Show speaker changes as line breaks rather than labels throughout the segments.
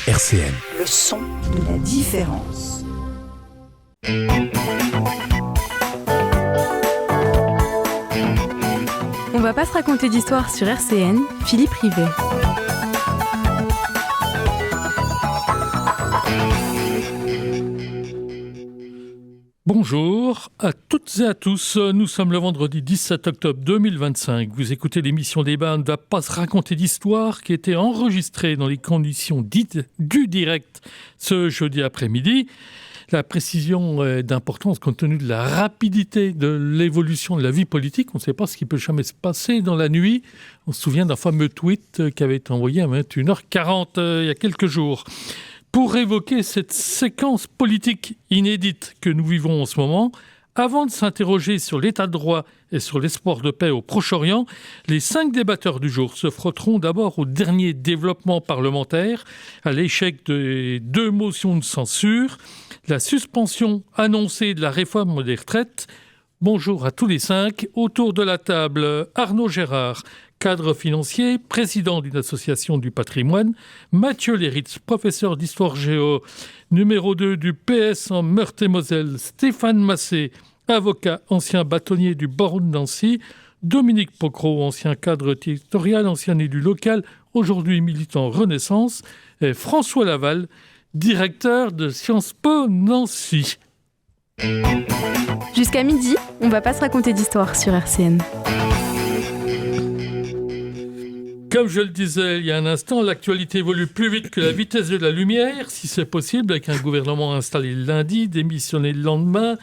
RCN.
Le son de la différence.
On va pas se raconter d'histoire sur RCN, Philippe Rivet.
Bonjour à toutes et à tous, nous sommes le vendredi 17 octobre 2025. Vous écoutez l'émission Débat, on ne va pas se raconter d'histoire qui était enregistrée dans les conditions dites du direct ce jeudi après-midi. La précision est d'importance compte tenu de la rapidité de l'évolution de la vie politique. On ne sait pas ce qui peut jamais se passer dans la nuit. On se souvient d'un fameux tweet qui avait été envoyé à 21h40 il y a quelques jours. Pour évoquer cette séquence politique inédite que nous vivons en ce moment, avant de s'interroger sur l'état de droit et sur l'espoir de paix au Proche-Orient, les 5 débatteurs du jour se frotteront d'abord au dernier développement parlementaire, à l'échec des 2 motions de censure, la suspension annoncée de la réforme des retraites. Bonjour à tous les 5. Autour de la table, Arnaud Gérard, cadre financier, président d'une association du patrimoine, Mathieu Léritz, professeur d'histoire géo, numéro 2 du PS en Meurthe-et-Moselle, Stéphane Massé, avocat, ancien bâtonnier du barreau de Nancy, Dominique Pocro, ancien cadre territorial, ancien élu local, aujourd'hui militant Renaissance, et François Laval, directeur de Sciences Po Nancy.
Jusqu'à midi, on va pas se raconter d'histoire sur RCN.
Comme je le disais il y a un instant, l'actualité évolue plus vite que la vitesse de la lumière, si c'est possible, avec un gouvernement installé le lundi, démissionné le lendemain,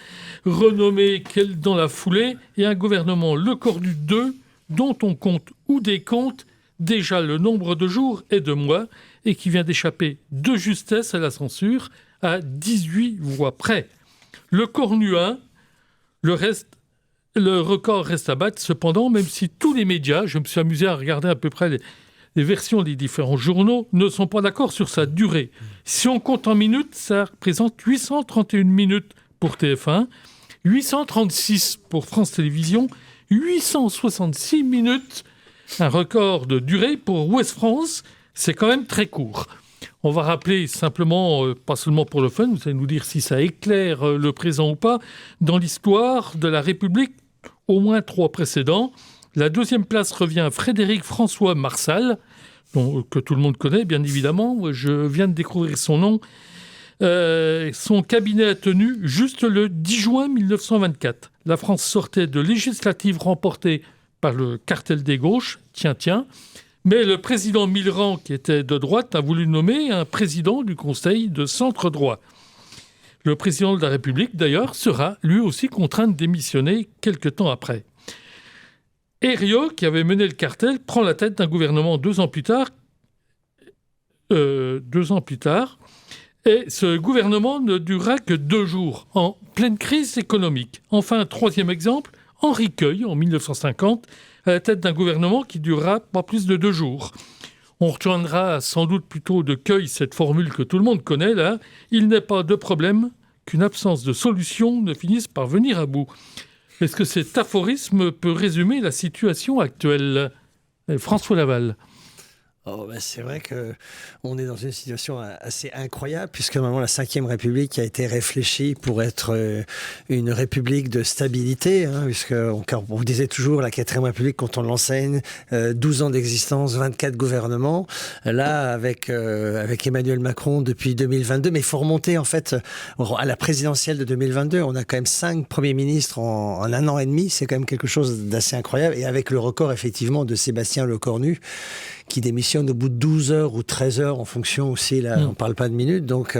renommé dans la foulée, et un gouvernement le Cornu 2, dont on compte ou décompte déjà le nombre de jours et de mois, et qui vient d'échapper de justesse à la censure à 18 voix près. Le Cornu 1, le record reste à battre, cependant, même si tous les médias, je me suis amusé à regarder à peu près les versions des différents journaux, ne sont pas d'accord sur sa durée. Si on compte en minutes, ça représente 831 minutes pour TF1, 836 pour France Télévisions, 866 minutes, un record de durée pour Ouest France, c'est quand même très court. On va rappeler simplement, pas seulement pour le fun, vous allez nous dire si ça éclaire le présent ou pas, dans l'histoire de la République, au moins 3 précédents. La 2e place revient à Frédéric François Marsal, que tout le monde connaît bien évidemment, je viens de découvrir son nom. Son cabinet a tenu juste le 10 juin 1924. La France sortait de législatives remportées par le cartel des gauches, tiens, mais le président Millerand, qui était de droite, a voulu nommer un président du Conseil de centre-droit. Le président de la République, d'ailleurs, sera lui aussi contraint de démissionner quelque temps après. Herriot, qui avait mené le cartel, prend la tête d'un gouvernement 2 ans plus tard. Et ce gouvernement ne durera que 2 jours, en pleine crise économique. Enfin, 3e exemple, Henri Queuille, en 1950, à la tête d'un gouvernement qui durera pas plus de 2 jours. On retiendra sans doute plutôt de Queuille cette formule que tout le monde connaît, là. Il n'est pas de problème qu'une absence de solution ne finisse par venir à bout. Est-ce que cet aphorisme peut résumer la situation actuelle ? François Laval.
C'est vrai qu'on est dans une situation assez incroyable puisque maintenant la 5e République a été réfléchie pour être une république de stabilité, puisqu'on vous disait toujours la 4e République quand on l'enseigne, 12 ans d'existence, 24 gouvernements. Là, avec Emmanuel Macron depuis 2022, mais il faut remonter en fait à la présidentielle de 2022. On a quand même 5 premiers ministres en 1 an et demi, c'est quand même quelque chose d'assez incroyable. Et avec le record effectivement de Sébastien Lecornu, qui démissionne au bout de 12 heures ou 13 heures en fonction aussi, là, on ne parle pas de minutes. Donc,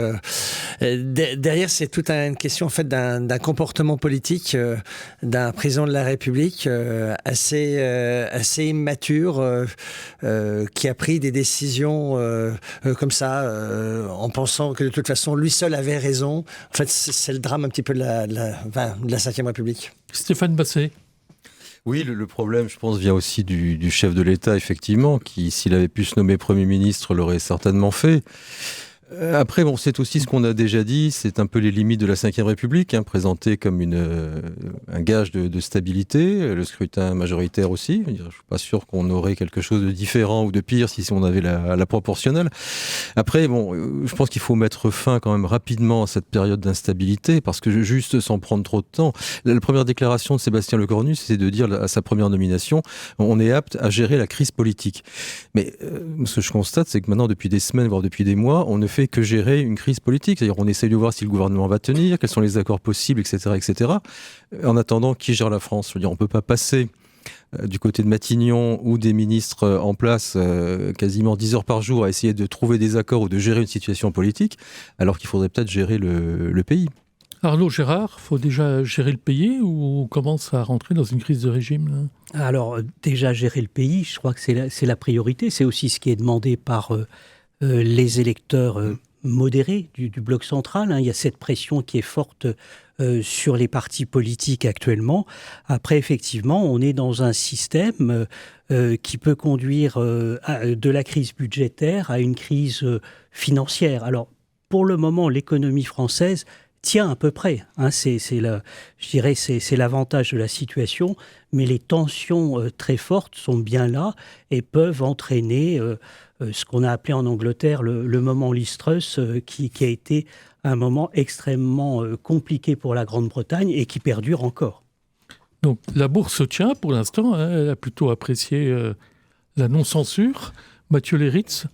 derrière, c'est toute une question en fait, d'un comportement politique d'un président de la République assez immature, qui a pris des décisions comme ça, en pensant que de toute façon, lui seul avait raison. En fait, c'est le drame un petit peu de la 5e République.
Stéphane Massé.
Oui, le problème, je pense, vient aussi du chef de l'État, effectivement, qui, s'il avait pu se nommer Premier ministre, l'aurait certainement fait. Après, bon, c'est aussi ce qu'on a déjà dit, c'est un peu les limites de la Ve République, présentées comme un gage de stabilité, le scrutin majoritaire aussi. Je ne suis pas sûr qu'on aurait quelque chose de différent ou de pire si on avait la proportionnelle. Après, bon, je pense qu'il faut mettre fin quand même rapidement à cette période d'instabilité, parce que juste sans prendre trop de temps, la première déclaration de Sébastien Lecornu, c'est de dire à sa première nomination, on est apte à gérer la crise politique. Mais ce que je constate, c'est que maintenant, depuis des semaines, voire depuis des mois, on ne fait que gérer une crise politique. C'est-à-dire, on essaye de voir si le gouvernement va tenir, quels sont les accords possibles, etc., etc. En attendant, qui gère la France ? Je veux dire, on ne peut pas passer du côté de Matignon ou des ministres en place quasiment 10 heures par jour à essayer de trouver des accords ou de gérer une situation politique, alors qu'il faudrait peut-être gérer le pays.
Arnaud Gérard, il faut déjà gérer le pays ou on commence à rentrer dans une crise de régime là ?
Alors, déjà gérer le pays, je crois que c'est la priorité. C'est aussi ce qui est demandé par les électeurs modérés du bloc central. Il y a cette pression qui est forte sur les partis politiques actuellement. Après, effectivement, on est dans un système qui peut conduire de la crise budgétaire à une crise financière. Alors, pour le moment, l'économie française tient à peu près. Je dirais c'est l'avantage de la situation, mais les tensions très fortes sont bien là et peuvent entraîner ce qu'on a appelé en Angleterre le moment Liz Truss, qui a été un moment extrêmement compliqué pour la Grande-Bretagne et qui perdure encore.
Donc la bourse tient pour l'instant, elle a plutôt apprécié la non-censure. Mathieu Léritz ?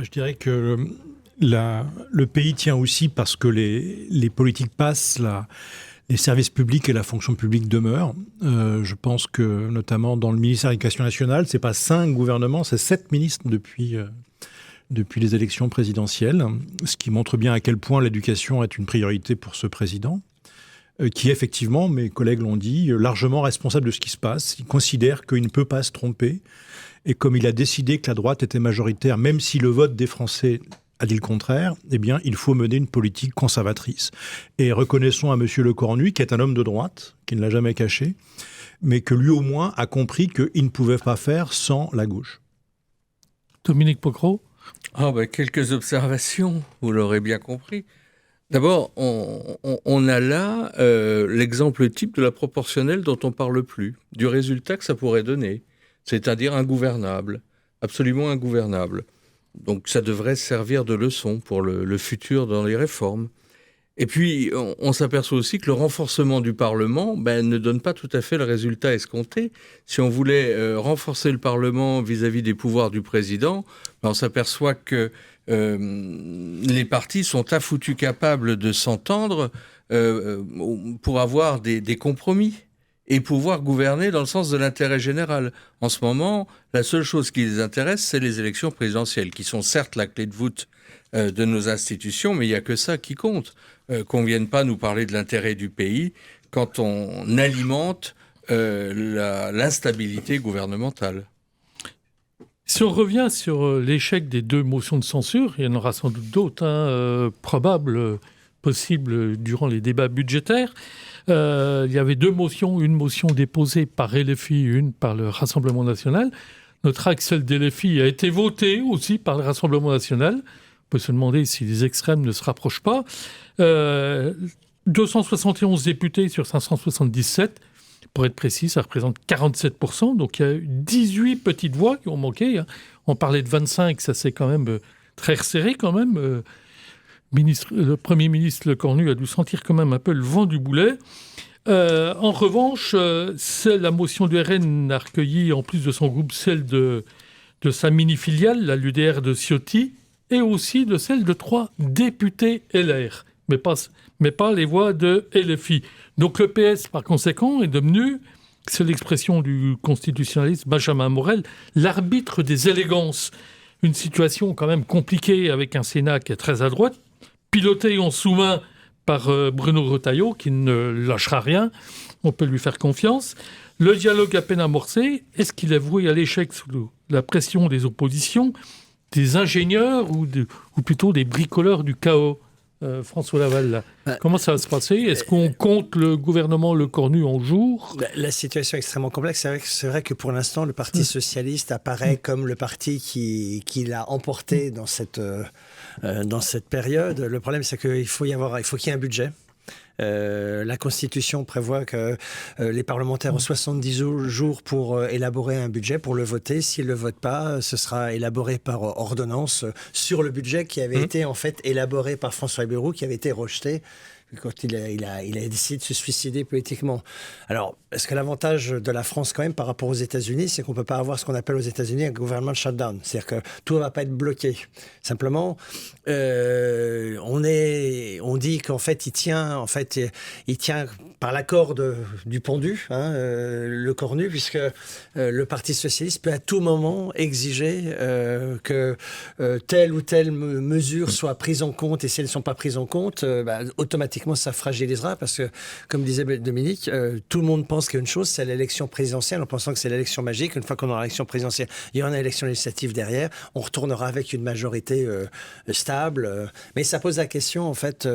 Je dirais que le pays tient aussi parce que les politiques passent, les services publics et la fonction publique demeurent. Je pense que, notamment dans le ministère de l'Éducation nationale, ce n'est pas 5 gouvernements, c'est 7 ministres depuis les élections présidentielles, ce qui montre bien à quel point l'éducation est une priorité pour ce président, qui est effectivement, mes collègues l'ont dit, largement responsable de ce qui se passe. Il considère qu'il ne peut pas se tromper. Et comme il a décidé que la droite était majoritaire, même si le vote des Français a dit le contraire, eh bien, il faut mener une politique conservatrice. Et reconnaissons à M. Lecornu, qui est un homme de droite, qui ne l'a jamais caché, mais que lui, au moins, a compris qu'il ne pouvait pas faire sans la gauche.
Dominique Pocro ?
Quelques observations, vous l'aurez bien compris. D'abord, on a là l'exemple type de la proportionnelle dont on ne parle plus, du résultat que ça pourrait donner, c'est-à-dire ingouvernable, absolument ingouvernable. Donc ça devrait servir de leçon pour le futur dans les réformes. Et puis, on s'aperçoit aussi que le renforcement du Parlement ne donne pas tout à fait le résultat escompté. Si on voulait renforcer le Parlement vis-à-vis des pouvoirs du président, on s'aperçoit que les partis sont à foutu capables de s'entendre pour avoir des compromis et pouvoir gouverner dans le sens de l'intérêt général. En ce moment, la seule chose qui les intéresse, c'est les élections présidentielles, qui sont certes la clé de voûte de nos institutions, mais il n'y a que ça qui compte. Qu'on ne vienne pas nous parler de l'intérêt du pays quand on alimente l'instabilité gouvernementale.
Si on revient sur l'échec des 2 motions de censure, il y en aura sans doute d'autres probables, possibles durant les débats budgétaires. Il y avait 2 motions, une motion déposée par LFI, une par le Rassemblement national. Notre Axel LFI a été voté aussi par le Rassemblement national. On peut se demander si les extrêmes ne se rapprochent pas. 271 députés sur 577. Pour être précis, ça représente 47%. Donc il y a eu 18 petites voix qui ont manqué. On parlait de 25, ça c'est quand même très resserré quand même. Le Premier ministre Lecornu a dû sentir quand même un peu le vent du boulet. En revanche, la motion du RN a recueilli, en plus de son groupe, celle de sa mini-filiale, la l'UDR de Ciotti, et aussi de celle de 3 députés LR, mais pas les voix de LFI. Donc le PS, par conséquent, est devenu, c'est l'expression du constitutionnaliste Benjamin Morel, l'arbitre des élégances. Une situation quand même compliquée avec un Sénat qui est très à droite, piloté en sous-main par Bruno Retailleau, qui ne lâchera rien. On peut lui faire confiance. Le dialogue à peine amorcé, est-ce qu'il est voué à l'échec sous la pression des oppositions, des ingénieurs ou plutôt des bricoleurs du chaos, François Laval, là. Comment ça va se passer? Est-ce qu'on compte le gouvernement Le Cornu en jours?
La situation est extrêmement complexe. C'est vrai que pour l'instant, le Parti socialiste apparaît comme le parti qui l'a emporté dans cette période. Le problème, c'est qu'il faut qu'il y ait un budget. La Constitution prévoit que les parlementaires ont 70 jours pour élaborer un budget, pour le voter. S'ils ne le votent pas, ce sera élaboré par ordonnance sur le budget qui avait été en fait élaboré par François Bayrou, qui avait été rejeté quand il a décidé de se suicider politiquement. Alors, est-ce que l'avantage de la France quand même par rapport aux États-Unis, c'est qu'on ne peut pas avoir ce qu'on appelle aux États-Unis un gouvernement shutdown, c'est-à-dire que tout ne va pas être bloqué. Simplement, on dit qu'en fait, il tient par l'accord du pendu, le Cornu, puisque le Parti socialiste peut à tout moment exiger que telle ou telle mesure soit prise en compte, et si elles ne sont pas prises en compte, automatiquement ça fragilisera, parce que, comme disait Dominique, tout le monde pense qu'il y a une chose, c'est l'élection présidentielle, en pensant que c'est l'élection magique. Une fois qu'on aura l'élection présidentielle, il y aura une élection législative derrière, on retournera avec une majorité stable. Mais ça pose la question, en fait...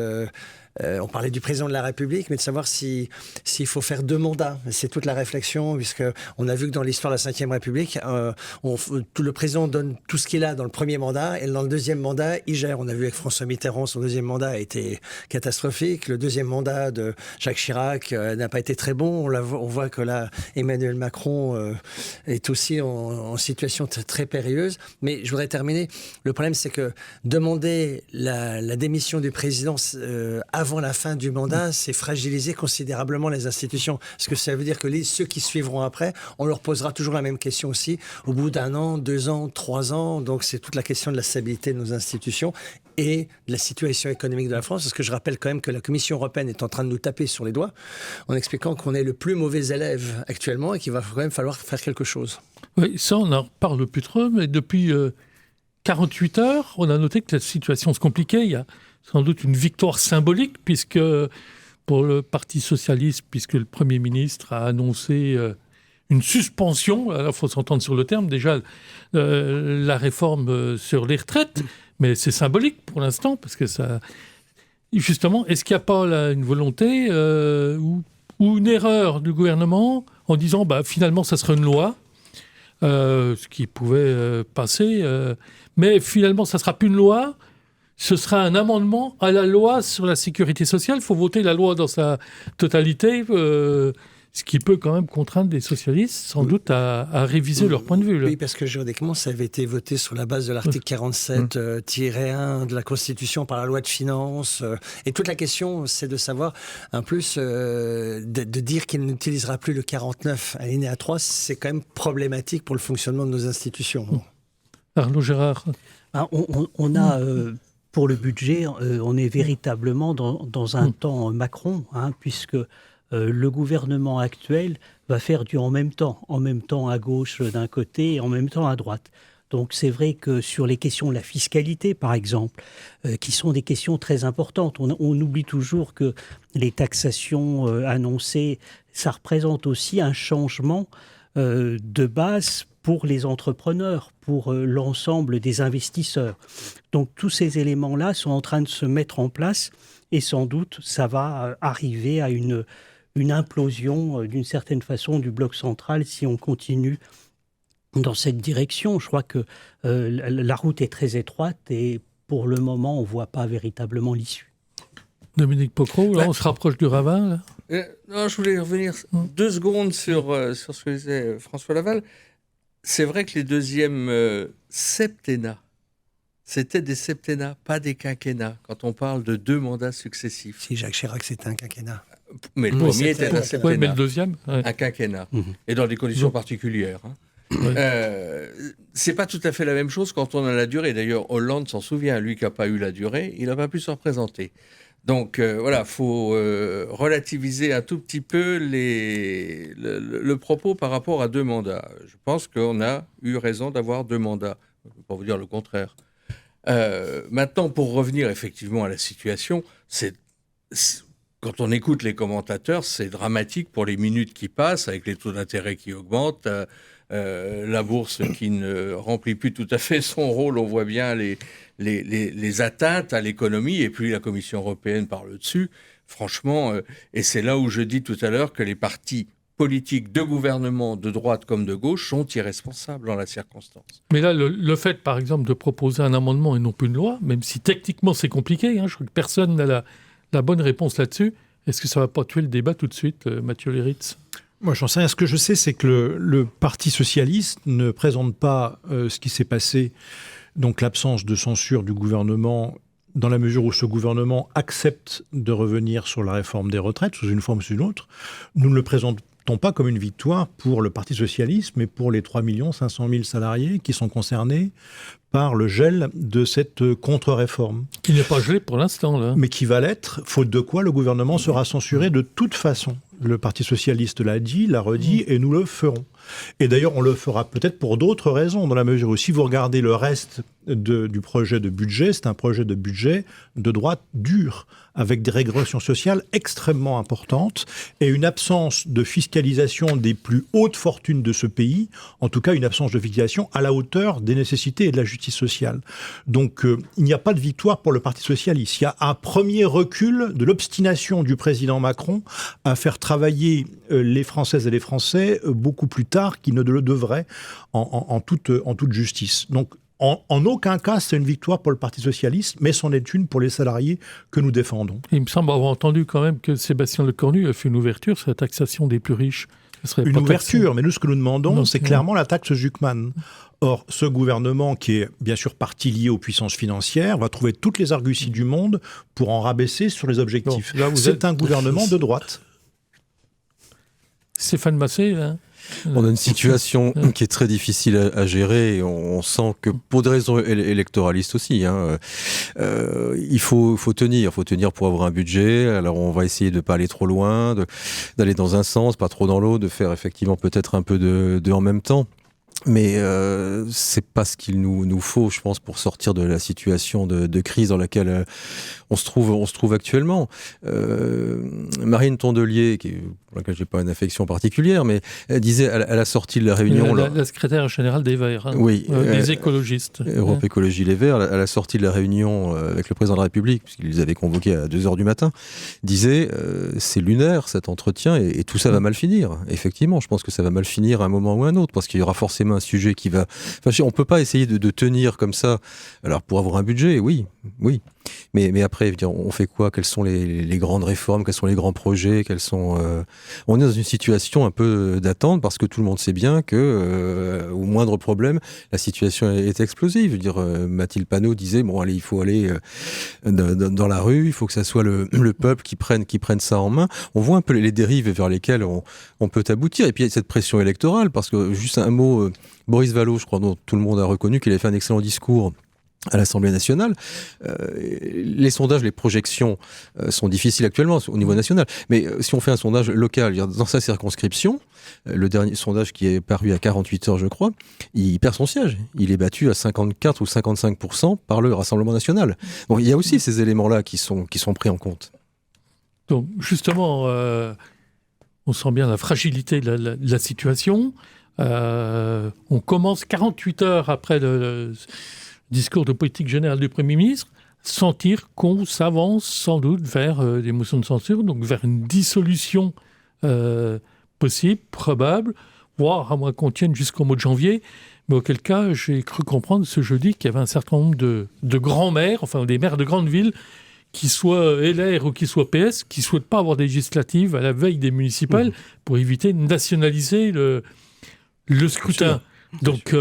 on parlait du président de la République, mais de savoir s'il faut faire 2 mandats. C'est toute la réflexion, puisqu'on a vu que dans l'histoire de la Ve République, le président donne tout ce qu'il a dans le premier mandat, et dans le deuxième mandat, il gère. On a vu avec François Mitterrand, son deuxième mandat a été catastrophique. Le deuxième mandat de Jacques Chirac n'a pas été très bon. On voit que là, Emmanuel Macron est aussi en situation très périlleuse. Mais je voudrais terminer. Le problème, c'est que demander la démission du président avant la fin du mandat, c'est fragiliser considérablement les institutions. Parce que ça veut dire que ceux qui suivront après, on leur posera toujours la même question aussi, au bout d'1 an, 2 ans, 3 ans. Donc c'est toute la question de la stabilité de nos institutions et de la situation économique de la France. Parce que je rappelle quand même que la Commission européenne est en train de nous taper sur les doigts en expliquant qu'on est le plus mauvais élève actuellement et qu'il va quand même falloir faire quelque chose.
Oui, ça on n'en reparle plus trop, mais depuis 48 heures, on a noté que la situation se compliquait. Il y a sans doute une victoire symbolique, puisque pour le Parti socialiste, puisque le Premier ministre a annoncé une suspension, il faut s'entendre sur le terme, déjà la réforme sur les retraites, mais c'est symbolique pour l'instant, parce que ça... Justement, est-ce qu'il n'y a pas là une volonté ou une erreur du gouvernement en disant finalement ça sera une loi, ce qui pouvait passer, mais finalement ça ne sera plus une loi, ce sera un amendement à la loi sur la sécurité sociale. Il faut voter la loi dans sa totalité, ce qui peut quand même contraindre les socialistes, sans doute, à réviser leur point de vue. Là.
Oui, parce que juridiquement, ça avait été voté sur la base de l'article 47-1 de la Constitution par la loi de finances. Et toute la question, c'est de savoir, en plus, de dire qu'il n'utilisera plus le 49 alinéa 3, c'est quand même problématique pour le fonctionnement de nos institutions.
Arnaud Gérard.
On a... Pour le budget, on est véritablement dans un temps Macron, puisque le gouvernement actuel va faire du en même temps à gauche d'un côté et en même temps à droite. Donc c'est vrai que sur les questions de la fiscalité, par exemple, qui sont des questions très importantes, on oublie toujours que les taxations annoncées, ça représente aussi un changement de base pour les entrepreneurs, pour l'ensemble des investisseurs. Donc tous ces éléments-là sont en train de se mettre en place et sans doute ça va arriver à une implosion d'une certaine façon du bloc central si on continue dans cette direction. Je crois que la route est très étroite et pour le moment on ne voit pas véritablement l'issue.
Dominique Pocro, là on se rapproche du ravin. Là.
Non, je voulais revenir 2 secondes sur ce que disait François Laval. C'est vrai que les deuxièmes septennats, c'était des septennats, pas des quinquennats, quand on parle de 2 mandats successifs.
Si Jacques Chirac, c'était un quinquennat.
Mais le premier était un septennat.
Oui, mais le deuxième
un quinquennat. Et dans des conditions particulières. C'est pas tout à fait la même chose quand on a la durée. D'ailleurs, Hollande s'en souvient, lui qui n'a pas eu la durée, il n'a pas pu se représenter. Donc voilà, il faut relativiser un tout petit peu le propos par rapport à 2 mandats. Je pense qu'on a eu raison d'avoir 2 mandats, pour vous dire le contraire. Maintenant, pour revenir effectivement à la situation, quand on écoute les commentateurs, c'est dramatique pour les minutes qui passent, avec les taux d'intérêt qui augmentent, la bourse qui ne remplit plus tout à fait son rôle, on voit bien les atteintes à l'économie, et puis la Commission européenne parle dessus, franchement, et c'est là où je dis tout à l'heure que les partis politiques de gouvernement, de droite comme de gauche, sont irresponsables en la circonstance.
Mais là, le fait, par exemple, de proposer un amendement et non plus une loi, même si techniquement c'est compliqué, je crois que personne n'a la bonne réponse là-dessus, est-ce que ça ne va pas tuer le débat tout de suite, Mathieu Léritz ?
Moi, j'en sais rien. Ce que je sais, c'est que le Parti socialiste ne présente pas ce qui s'est passé, donc l'absence de censure du gouvernement, dans la mesure où ce gouvernement accepte de revenir sur la réforme des retraites, sous une forme ou sous une autre. Nous ne le présentons pas comme une victoire pour le Parti socialiste, mais pour les 3 500 000 salariés qui sont concernés par le gel de cette contre-réforme.
Qui n'est pas gelé pour l'instant, là.
Mais qui va l'être, faute de quoi le gouvernement sera censuré de toute façon. Le Parti socialiste l'a dit, l'a redit, et nous le ferons. Et d'ailleurs, on le fera peut-être pour d'autres raisons, dans la mesure où si vous regardez le reste du projet de budget, c'est un projet de budget de droite dur, avec des régressions sociales extrêmement importantes et une absence de fiscalisation des plus hautes fortunes de ce pays, en tout cas une absence de fiscalisation à la hauteur des nécessités et de la justice sociale. Donc il n'y a pas de victoire pour le Parti socialiste. Il y a un premier recul de l'obstination du président Macron à faire travailler les Françaises et les Français beaucoup plus tard qu'ils ne le devraient en toute justice. Donc en aucun cas, c'est une victoire pour le Parti socialiste, mais c'en est une pour les salariés que nous défendons.
Il me semble avoir entendu quand même que Sébastien Lecornu a fait une ouverture sur la taxation des plus riches.
Une ouverture, mais nous, ce que nous demandons, c'est clairement la taxe Zuckman. Or, ce gouvernement, qui est bien sûr partie liée aux puissances financières, va trouver toutes les arguties du monde pour en rabaisser sur les objectifs.
Bon, là,
c'est un gouvernement de droite.
Stéphane Massé, hein.
On a une situation qui est très difficile à gérer et on sent que pour des raisons électoralistes aussi, il faut tenir pour avoir un budget. Alors on va essayer de ne pas aller trop loin, d'aller dans un sens, pas trop dans l'autre, de faire effectivement peut-être un peu de en même temps. Mais c'est pas ce qu'il nous faut, je pense, pour sortir de la situation de crise dans laquelle on se trouve actuellement. Marine Tondelier, pour laquelle j'ai pas une affection particulière, mais elle disait à la sortie de la réunion...
La secrétaire générale des Verts,
oui,
des écologistes.
Europe Écologie Les Verts, à la sortie de la réunion avec le président de la République, puisqu'il les avait convoqués à 2h du matin, disait c'est lunaire cet entretien et tout ça va mal finir. Effectivement, je pense que ça va mal finir à un moment ou à un autre, parce qu'il y aura forcément un sujet qui va... Enfin, on peut pas essayer de tenir comme ça. Alors, pour avoir un budget, oui. Mais après, on fait quoi ? Quelles sont les grandes réformes ? Quels sont les grands projets ? On est dans une situation un peu d'attente parce que tout le monde sait bien que, au moindre problème, la situation est explosive. Je veux dire, Mathilde Panot disait, bon, allez, il faut aller dans la rue, il faut que ça soit le peuple qui prenne ça en main. On voit un peu les dérives vers lesquelles on peut aboutir. Et puis, il y a cette pression électorale, parce que, juste un mot, Boris Vallaud, je crois, dont tout le monde a reconnu qu'il avait fait un excellent discours à l'Assemblée nationale. Les sondages, les projections sont difficiles actuellement au niveau national. Mais si on fait un sondage local, dans sa circonscription, le dernier sondage qui est paru à 48 heures, je crois, il perd son siège. Il est battu à 54 ou 55% par le Rassemblement national. Donc il y a aussi ces éléments-là qui sont pris en compte.
Donc justement, on sent bien la fragilité de la situation. On commence 48 heures après le discours de politique générale du Premier ministre, sentir qu'on s'avance sans doute vers des motions de censure, donc vers une dissolution possible, probable, voire à moins qu'on tienne jusqu'au mois de janvier. Mais auquel cas, j'ai cru comprendre ce jeudi qu'il y avait un certain nombre de grands maires, enfin des maires de grandes villes, qui soient LR ou qui soient PS, qui ne souhaitent pas avoir des législatives à la veille des municipales pour éviter de nationaliser le scrutin. Donc,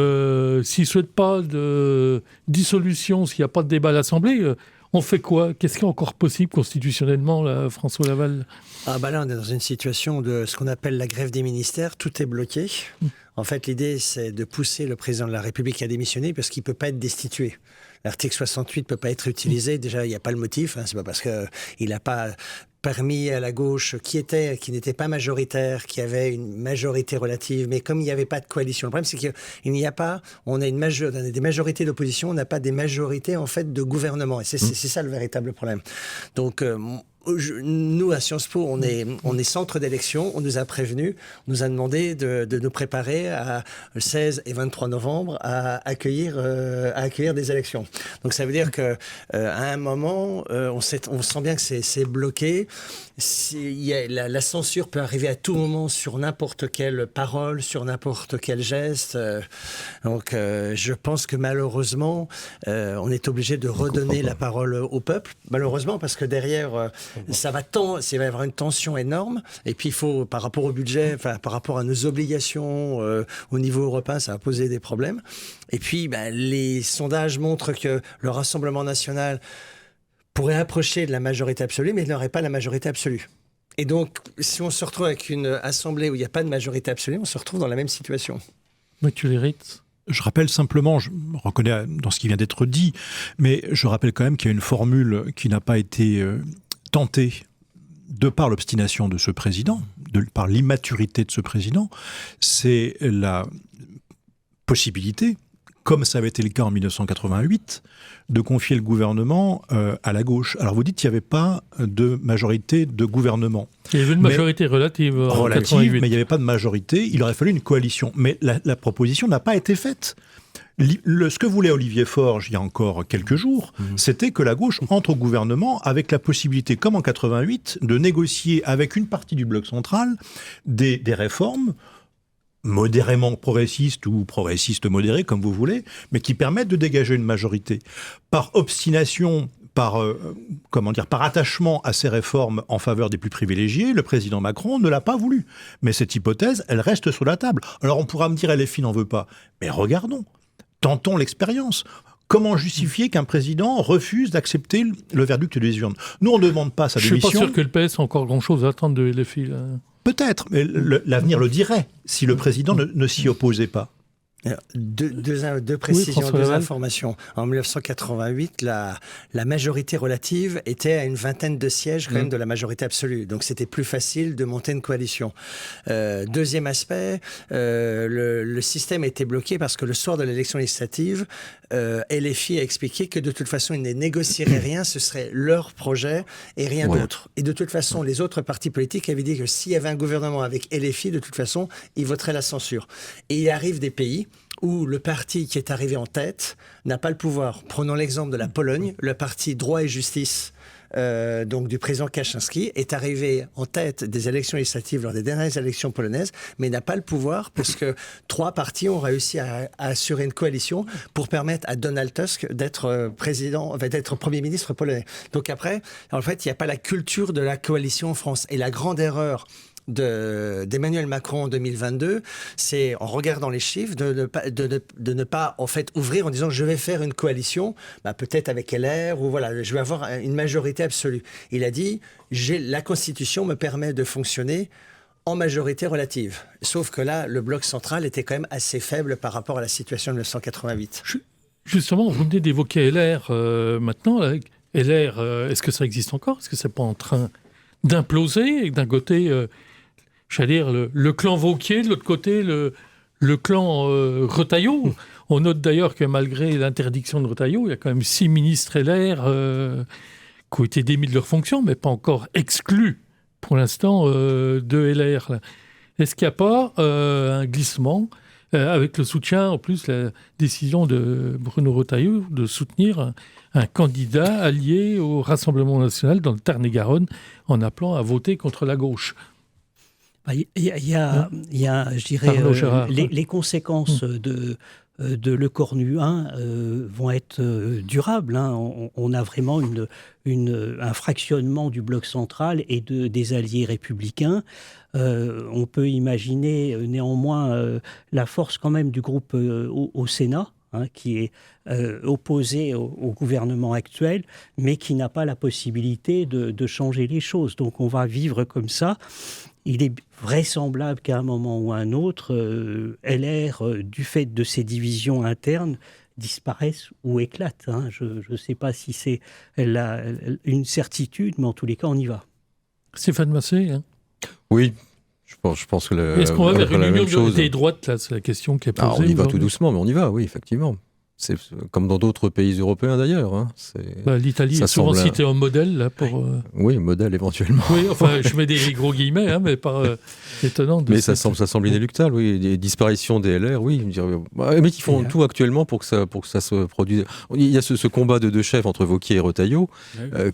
s'ils ne souhaitent pas de dissolution, s'il n'y a pas de débat à l'Assemblée, on fait quoi ? Qu'est-ce qui est encore possible constitutionnellement, là, François Laval ?
Là, on est dans une situation de ce qu'on appelle la grève des ministères. Tout est bloqué. En fait, l'idée, c'est de pousser le président de la République à démissionner parce qu'il ne peut pas être destitué. L'article 68 ne peut pas être utilisé. Déjà, il n'y a pas le motif. C'est pas parce qu'il n'a pas permis à la gauche, qui n'était pas majoritaire, qui avait une majorité relative, mais comme il n'y avait pas de coalition. Le problème, c'est qu'il n'y a pas, on a des majorités d'opposition, on n'a pas des majorités, en fait, de gouvernement. Et c'est ça le véritable problème. Donc, Nous, à Sciences Po, on est centre d'élection. On nous a prévenus, on nous a demandé de nous préparer le 16 et 23 novembre à accueillir des élections. Donc ça veut dire que à un moment, on sent bien que c'est bloqué. La censure peut arriver à tout moment sur n'importe quelle parole, sur n'importe quel geste. Donc je pense que malheureusement, on est obligé de redonner la parole au peuple. Malheureusement, parce que derrière... ça va y avoir une tension énorme. Et puis, il faut, par rapport au budget, par rapport à nos obligations au niveau européen, ça va poser des problèmes. Et puis, les sondages montrent que le Rassemblement national pourrait approcher de la majorité absolue, mais il n'aurait pas la majorité absolue. Et donc, si on se retrouve avec une assemblée où il n'y a pas de majorité absolue, on se retrouve dans la même situation.
Mathieu Léritz.
Je rappelle simplement, je reconnais dans ce qui vient d'être dit, mais je rappelle quand même qu'il y a une formule qui n'a pas été... tenté, de par l'obstination de ce président, par l'immaturité de ce président, c'est la possibilité, comme ça avait été le cas en 1988, de confier le gouvernement à la gauche. Alors vous dites qu'il n'y avait pas de majorité de gouvernement.
Il y avait une majorité relative en 88.
Mais il n'y avait pas de majorité, il aurait fallu une coalition. Mais la proposition n'a pas été faite. Ce que voulait Olivier Faure, il y a encore quelques jours, c'était que la gauche entre au gouvernement avec la possibilité, comme en 88, de négocier avec une partie du bloc central des réformes modérément progressistes ou progressistes modérées, comme vous voulez, mais qui permettent de dégager une majorité. Par obstination, par attachement à ces réformes en faveur des plus privilégiés, le président Macron ne l'a pas voulu. Mais cette hypothèse, elle reste sur la table. Alors on pourra me dire, LFI n'en veut pas. Mais regardons. Tentons l'expérience. Comment justifier qu'un président refuse d'accepter le verdict des urnes ? Nous, on ne demande pas sa démission.
Je ne suis pas sûr que le PS a encore grand-chose à attendre de LFI. Là.
Peut-être, mais l'avenir le dirait si le président ne s'y opposait pas.
Deux précisions, deux informations. En 1988, la majorité relative était à une vingtaine de sièges quand même de la majorité absolue. Donc c'était plus facile de monter une coalition. Deuxième aspect, le système a été bloqué parce que le soir de l'élection législative, LFI a expliqué que de toute façon, ils ne négocieraient rien, ce serait leur projet et rien d'autre. Et de toute façon, les autres partis politiques avaient dit que s'il y avait un gouvernement avec LFI, de toute façon, ils voteraient la censure. Et il arrive des pays où le parti qui est arrivé en tête n'a pas le pouvoir. Prenons l'exemple de la Pologne, le parti Droit et Justice donc du président Kaczynski est arrivé en tête des élections législatives lors des dernières élections polonaises, mais n'a pas le pouvoir parce que 3 partis ont réussi à assurer une coalition pour permettre à Donald Tusk d'être d'être Premier ministre polonais. Donc après, en fait, il n'y a pas la culture de la coalition en France. Et la grande erreur d'Emmanuel Macron en 2022, c'est en regardant les chiffres de ne pas en fait ouvrir en disant je vais faire une coalition, peut-être avec LR ou voilà, je vais avoir une majorité absolue. Il a dit la Constitution me permet de fonctionner en majorité relative. Sauf que là, le bloc central était quand même assez faible par rapport à la situation de 1988.
Justement, vous venez d'évoquer LR maintenant. LR, est-ce que ça existe encore ? Est-ce que c'est pas en train d'imploser ? Et d'un côté, j'allais dire, le clan Wauquiez, de l'autre côté, le clan Retailleau. On note d'ailleurs que malgré l'interdiction de Retailleau, il y a quand même 6 ministres LR qui ont été démis de leurs fonctions, mais pas encore exclus, pour l'instant, de LR. Là. Est-ce qu'il n'y a pas un glissement avec le soutien, en plus, la décision de Bruno Retailleau de soutenir un candidat allié au Rassemblement national dans le Tarn-et-Garonne en appelant à voter contre la gauche ?
Il y a, je dirais, les conséquences de Le Cornu 1 vont être durables. Hein. On a vraiment un fractionnement du bloc central et des alliés républicains. On peut imaginer néanmoins la force quand même du groupe au Sénat, qui est opposé au gouvernement actuel, mais qui n'a pas la possibilité de changer les choses. Donc on va vivre comme ça. Il est vraisemblable qu'à un moment ou à un autre, LR, du fait de ces divisions internes, disparaissent ou éclatent. Hein. Je ne sais pas si c'est une certitude, mais en tous les cas, on y va.
Stéphane Massé,
Oui, je pense que
est-ce qu'on va vers une union des droites, là, c'est la question qui est posée.
On y va tout doucement, mais on y va, oui, effectivement. C'est comme dans d'autres pays européens d'ailleurs. Hein.
L'Italie
ça
est souvent
semble
citée en modèle là, pour...
Oui, modèle éventuellement.
Oui, enfin, je mets des gros guillemets, mais pas étonnant.
Mais ça semble inéluctable, oui. Des disparitions des LR, oui. Mais ils font tout actuellement pour que ça se produise. Il y a ce combat de deux chefs entre Wauquiez et Retailleau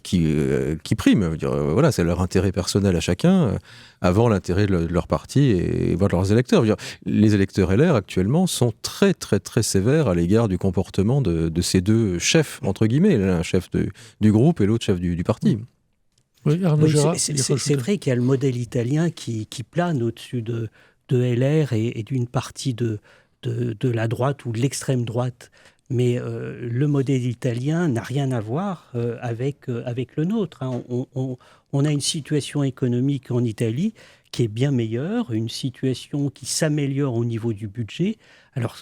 qui prime. Voilà, c'est leur intérêt personnel à chacun avant l'intérêt de leur parti et de leurs électeurs. Les électeurs LR actuellement sont très très très sévères à l'égard du comportement de ces deux chefs, entre guillemets, l'un chef du groupe et l'autre chef du parti.
Oui, Arnaud Gérard,
c'est vrai qu'il y a le modèle italien qui plane au-dessus de LR et d'une partie de la droite ou de l'extrême droite. Mais le modèle italien n'a rien à voir avec le nôtre. Hein. On a une situation économique en Italie qui est bien meilleure, une situation qui s'améliore au niveau du budget. Alors,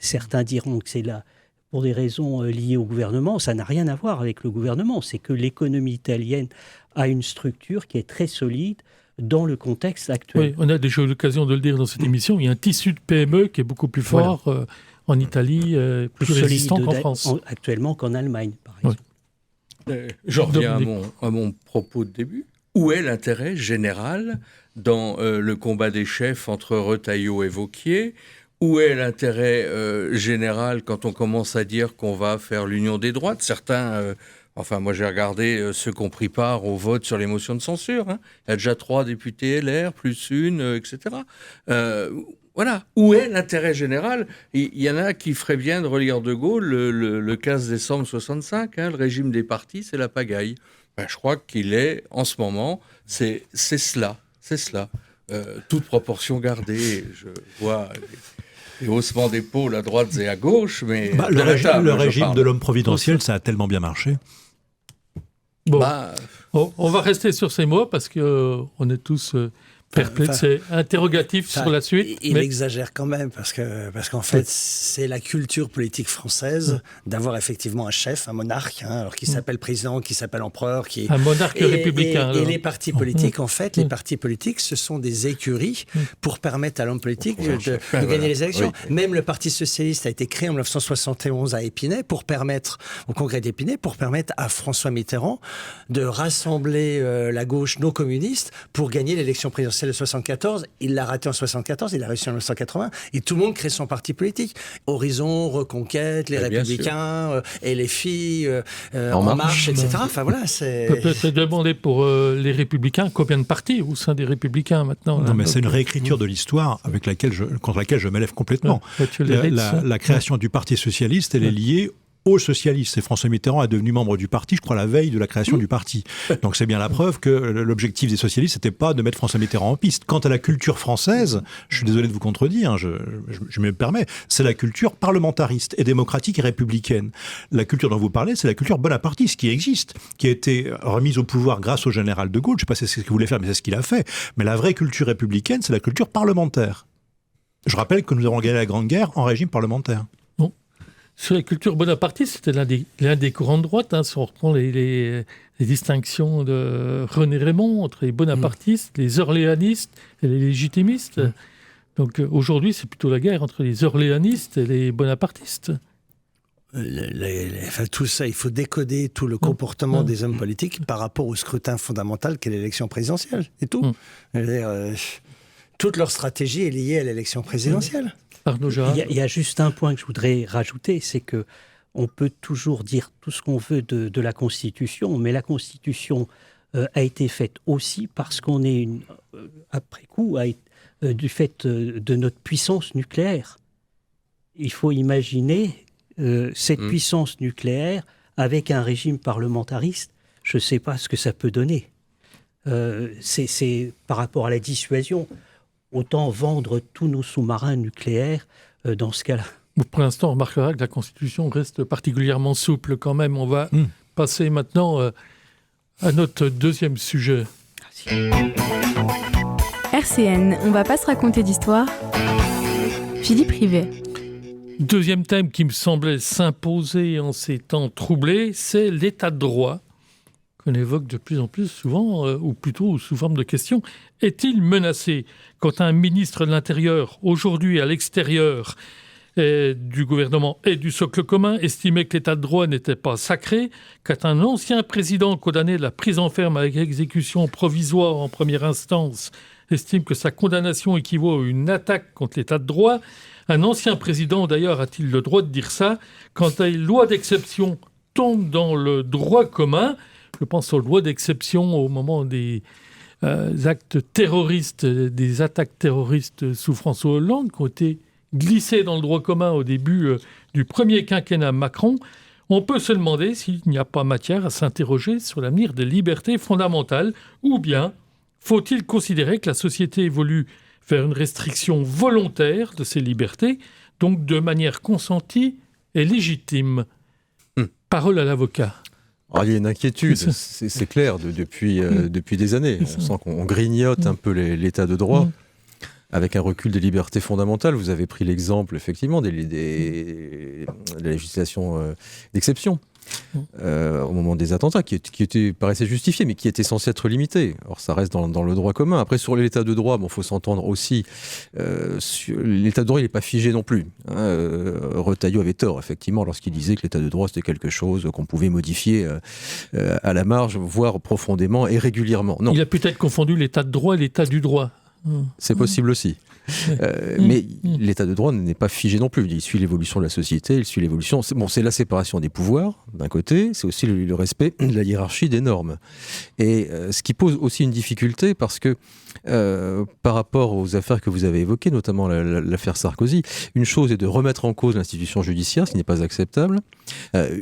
certains diront que c'est là pour des raisons liées au gouvernement. Ça n'a rien à voir avec le gouvernement. C'est que l'économie italienne a une structure qui est très solide dans le contexte actuel.
Oui, on a déjà eu l'occasion de le dire dans cette émission. Il y a un tissu de PME qui est beaucoup plus fort en Italie, plus résistant qu'en France.
Actuellement qu'en Allemagne, par exemple.
J'en reviens à mon propos de début. Où est l'intérêt général dans le combat des chefs entre Retailleau et Wauquiez ? Où est l'intérêt général quand on commence à dire qu'on va faire l'union des droites ? Certains, moi j'ai regardé ceux qui ont pris part au vote sur les motions de censure. Hein. Il y a déjà 3 députés LR, plus une, etc. Voilà. Où est l'intérêt général ? Il y en a qui feraient bien de relire De Gaulle le 15 décembre 65. Hein, le régime des partis, c'est la pagaille. Je crois qu'il est, en ce moment, c'est cela. C'est cela. Toute proportion gardée. Je vois les haussements d'épaules à droite et à gauche, mais...
le régime de l'homme providentiel, ça a tellement bien marché.
Bon, on va rester sur ces mots parce qu'on est tous... perplexe et interrogatif sur la suite.
Il exagère quand même, parce qu'en fait, c'est la culture politique française d'avoir effectivement un chef, un monarque, alors qui s'appelle président, qui s'appelle empereur.
Un monarque républicain.
Et les partis politiques, en fait, les partis politiques, ce sont des écuries pour permettre à l'homme politique de gagner les élections. Oui. Même le Parti socialiste a été créé en 1971 à Épinay, au congrès d'Épinay, pour permettre à François Mitterrand de rassembler la gauche non communiste pour gagner l'élection présidentielle de 74, il l'a raté en 74, il a réussi en 1980, et tout le monde crée son parti politique. Horizon, Reconquête, les Républicains, et les filles, En Marche, etc. Enfin voilà, c'est...
Peut-être demander pour les Républicains combien de partis au sein des Républicains maintenant.
Non, mais c'est une réécriture de l'histoire contre laquelle je m'élève complètement. La création du Parti socialiste, elle est liée aux socialistes. Et François Mitterrand est devenu membre du parti, je crois, la veille de la création du parti. Donc c'est bien la preuve que l'objectif des socialistes, c'était pas de mettre François Mitterrand en piste. Quant à la culture française, je suis désolé de vous contredire, je me permets, c'est la culture parlementariste et démocratique et républicaine. La culture dont vous parlez, c'est la culture bonapartiste qui existe, qui a été remise au pouvoir grâce au général de Gaulle. Je ne sais pas si c'est ce qu'il voulait faire, mais c'est ce qu'il a fait. Mais la vraie culture républicaine, c'est la culture parlementaire. Je rappelle que nous avons gagné la Grande Guerre en régime parlementaire.
Sur la culture bonapartiste, c'était l'un des courants de droite. Hein, si on reprend les distinctions de René Raymond entre les bonapartistes, les orléanistes et les légitimistes. Donc aujourd'hui, c'est plutôt la guerre entre les orléanistes et les bonapartistes.
Tout ça, il faut décoder tout le comportement des hommes politiques par rapport au scrutin fondamental qu'est l'élection présidentielle. Et tout. Toute leur stratégie est liée à l'élection présidentielle.
Il y a juste un point que je voudrais rajouter, c'est que on peut toujours dire tout ce qu'on veut de la Constitution, mais la Constitution a été faite aussi parce qu'on est, après coup, du fait de notre puissance nucléaire. Il faut imaginer cette puissance nucléaire avec un régime parlementariste. Je ne sais pas ce que ça peut donner. C'est par rapport à la dissuasion. Autant vendre tous nos sous-marins nucléaires dans ce cas-là.
Pour l'instant, on remarquera que la Constitution reste particulièrement souple quand même. On va passer maintenant à notre deuxième sujet.
RCN, on va pas se raconter d'histoire. Philippe Rivet.
Deuxième thème qui me semblait s'imposer en ces temps troublés, c'est l'état de droit qu'on évoque de plus en plus souvent, ou plutôt sous forme de question. Est-il menacé quand un ministre de l'Intérieur, aujourd'hui à l'extérieur, du gouvernement et du socle commun estimaient que l'état de droit n'était pas sacré, qu'un ancien président condamné de la prison ferme avec exécution provisoire en première instance estime que sa condamnation équivaut à une attaque contre l'état de droit. Un ancien président, d'ailleurs, a-t-il le droit de dire ça quand une loi d'exception tombe dans le droit commun? Je pense aux lois d'exception au moment des actes terroristes, des attaques terroristes sous François Hollande, qui ont été glissées dans le droit commun au début du premier quinquennat Macron. On peut se demander s'il n'y a pas matière à s'interroger sur l'avenir des libertés fondamentales, ou bien faut-il considérer que la société évolue vers une restriction volontaire de ces libertés, donc de manière consentie et légitime. Parole à l'avocat.
Alors, il y a une inquiétude, c'est clair, depuis des années. On sent qu'on grignote un peu l'état de droit avec un recul des libertés fondamentales. Vous avez pris l'exemple, effectivement, de la législation d'exception. Au moment des attentats, qui paraissait justifié, mais qui était censé être limité. Alors ça reste dans le droit commun. Après, sur l'état de droit, faut s'entendre aussi. L'état de droit, il n'est pas figé non plus. Retailleau avait tort, effectivement, lorsqu'il disait que l'état de droit, c'était quelque chose qu'on pouvait modifier à la marge, voire profondément et régulièrement. Non.
Il a peut-être confondu l'état de droit et l'état du droit.
C'est possible aussi. Mais l'état de droit n'est pas figé non plus. Il suit l'évolution de la société, il suit l'évolution. C'est la séparation des pouvoirs, d'un côté, c'est aussi le respect de la hiérarchie des normes. Et ce qui pose aussi une difficulté, parce que par rapport aux affaires que vous avez évoquées, notamment l'affaire Sarkozy, une chose est de remettre en cause l'institution judiciaire, ce qui n'est pas acceptable.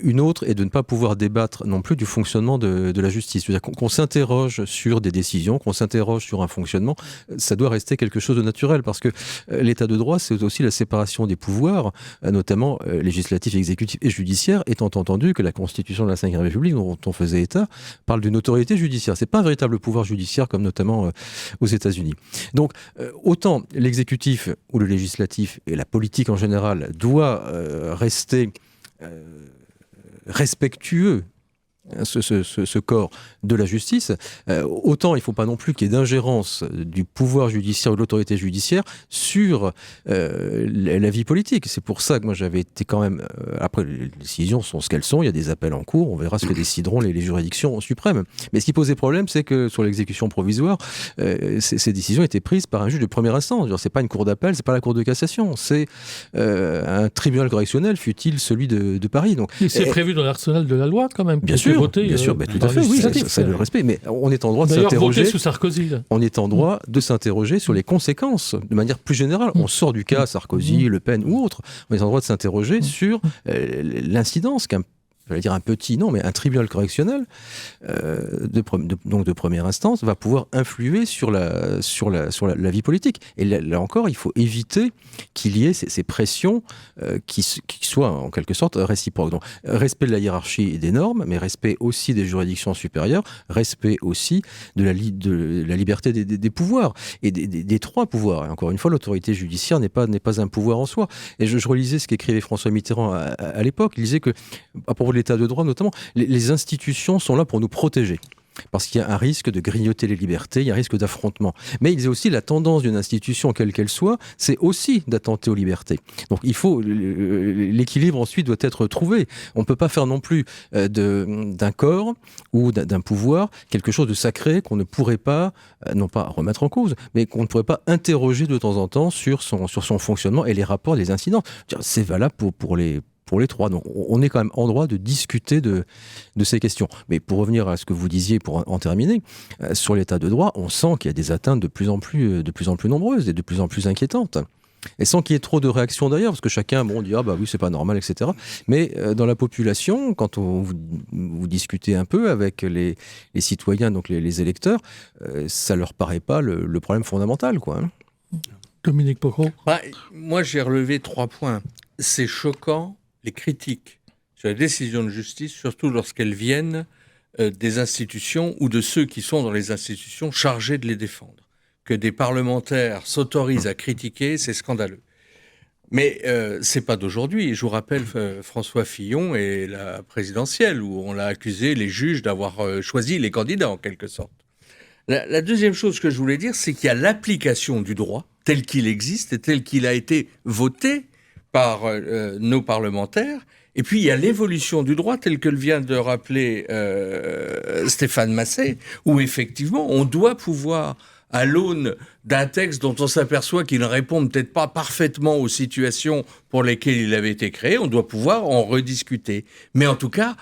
Une autre est de ne pas pouvoir débattre non plus du fonctionnement de la justice. C'est-à-dire qu'on s'interroge sur des décisions, qu'on s'interroge sur un fonctionnement, ça doit rester quelque chose de naturel, parce que l'état de droit, c'est aussi la séparation des pouvoirs, notamment législatifs, exécutifs et judiciaires, étant entendu que la Constitution de la Ve République, dont on faisait état, parle d'une autorité judiciaire. C'est pas un véritable pouvoir judiciaire, comme notamment aux États-Unis. Donc, autant l'exécutif ou le législatif et la politique en général doit rester respectueux, ce corps de la justice, autant il ne faut pas non plus qu'il y ait d'ingérence du pouvoir judiciaire ou de l'autorité judiciaire sur la vie politique. C'est pour ça que moi j'avais été quand même... après, les décisions sont ce qu'elles sont, il y a des appels en cours, on verra ce que décideront les juridictions suprêmes. Mais ce qui posait problème, c'est que sur l'exécution provisoire, ces décisions étaient prises par un juge de première instance. C'est pas une cour d'appel, c'est pas la cour de cassation, c'est un tribunal correctionnel, fût-il celui de Paris. Donc,
et c'est prévu dans l'arsenal de la loi quand même.
Bien sûr, bien sûr, tout à fait, oui, ça le respect. Mais on est en droit de s'interroger.
Voté sous Sarkozy. Là.
On est en droit de s'interroger sur les conséquences de manière plus générale. On sort du cas Sarkozy, Le Pen ou autre. On est en droit de s'interroger sur l'incidence qu'un un tribunal correctionnel donc de première instance va pouvoir influer sur la vie politique. Et là encore, il faut éviter qu'il y ait ces pressions qui soient en quelque sorte réciproques. Donc, respect de la hiérarchie et des normes, mais respect aussi des juridictions supérieures, respect aussi de la liberté des pouvoirs et des trois pouvoirs. Et encore une fois, l'autorité judiciaire n'est pas un pouvoir en soi. Et je relisais ce qu'écrivait François Mitterrand à l'époque. Il disait que, à propos de l'état de droit notamment, les institutions sont là pour nous protéger. Parce qu'il y a un risque de grignoter les libertés, il y a un risque d'affrontement. Mais il y a aussi la tendance d'une institution, quelle qu'elle soit, c'est aussi d'attenter aux libertés. Donc l'équilibre ensuite doit être trouvé. On ne peut pas faire non plus d'un corps ou d'un pouvoir quelque chose de sacré qu'on ne pourrait pas, non pas remettre en cause, mais qu'on ne pourrait pas interroger de temps en temps sur son fonctionnement et les rapports, les incidents. C'est valable pour les trois. Donc, on est quand même en droit de discuter de ces questions. Mais pour revenir à ce que vous disiez, pour en terminer, sur l'état de droit, on sent qu'il y a des atteintes de plus en plus nombreuses et de plus en plus inquiétantes. Et sans qu'il y ait trop de réactions d'ailleurs, parce que chacun dit « Ah bah oui, c'est pas normal, etc. » Mais dans la population, quand vous discutez un peu avec les citoyens, donc les électeurs, ça leur paraît pas le problème fondamental, quoi.
Dominique Pocro.
Moi, j'ai relevé 3 points. C'est choquant, les critiques sur les décisions de justice, surtout lorsqu'elles viennent des institutions ou de ceux qui sont dans les institutions chargés de les défendre. Que des parlementaires s'autorisent à critiquer, c'est scandaleux. Mais c'est pas d'aujourd'hui. Je vous rappelle François Fillon et la présidentielle, où on l'a accusé, les juges, d'avoir choisi les candidats, en quelque sorte. La deuxième chose que je voulais dire, c'est qu'il y a l'application du droit, tel qu'il existe et tel qu'il a été voté par nos parlementaires. Et puis, il y a l'évolution du droit, tel que le vient de rappeler Stéphane Massé, où effectivement, on doit pouvoir, à l'aune d'un texte dont on s'aperçoit qu'il ne répond peut-être pas parfaitement aux situations pour lesquelles il avait été créé, on doit pouvoir en rediscuter. Mais en tout cas,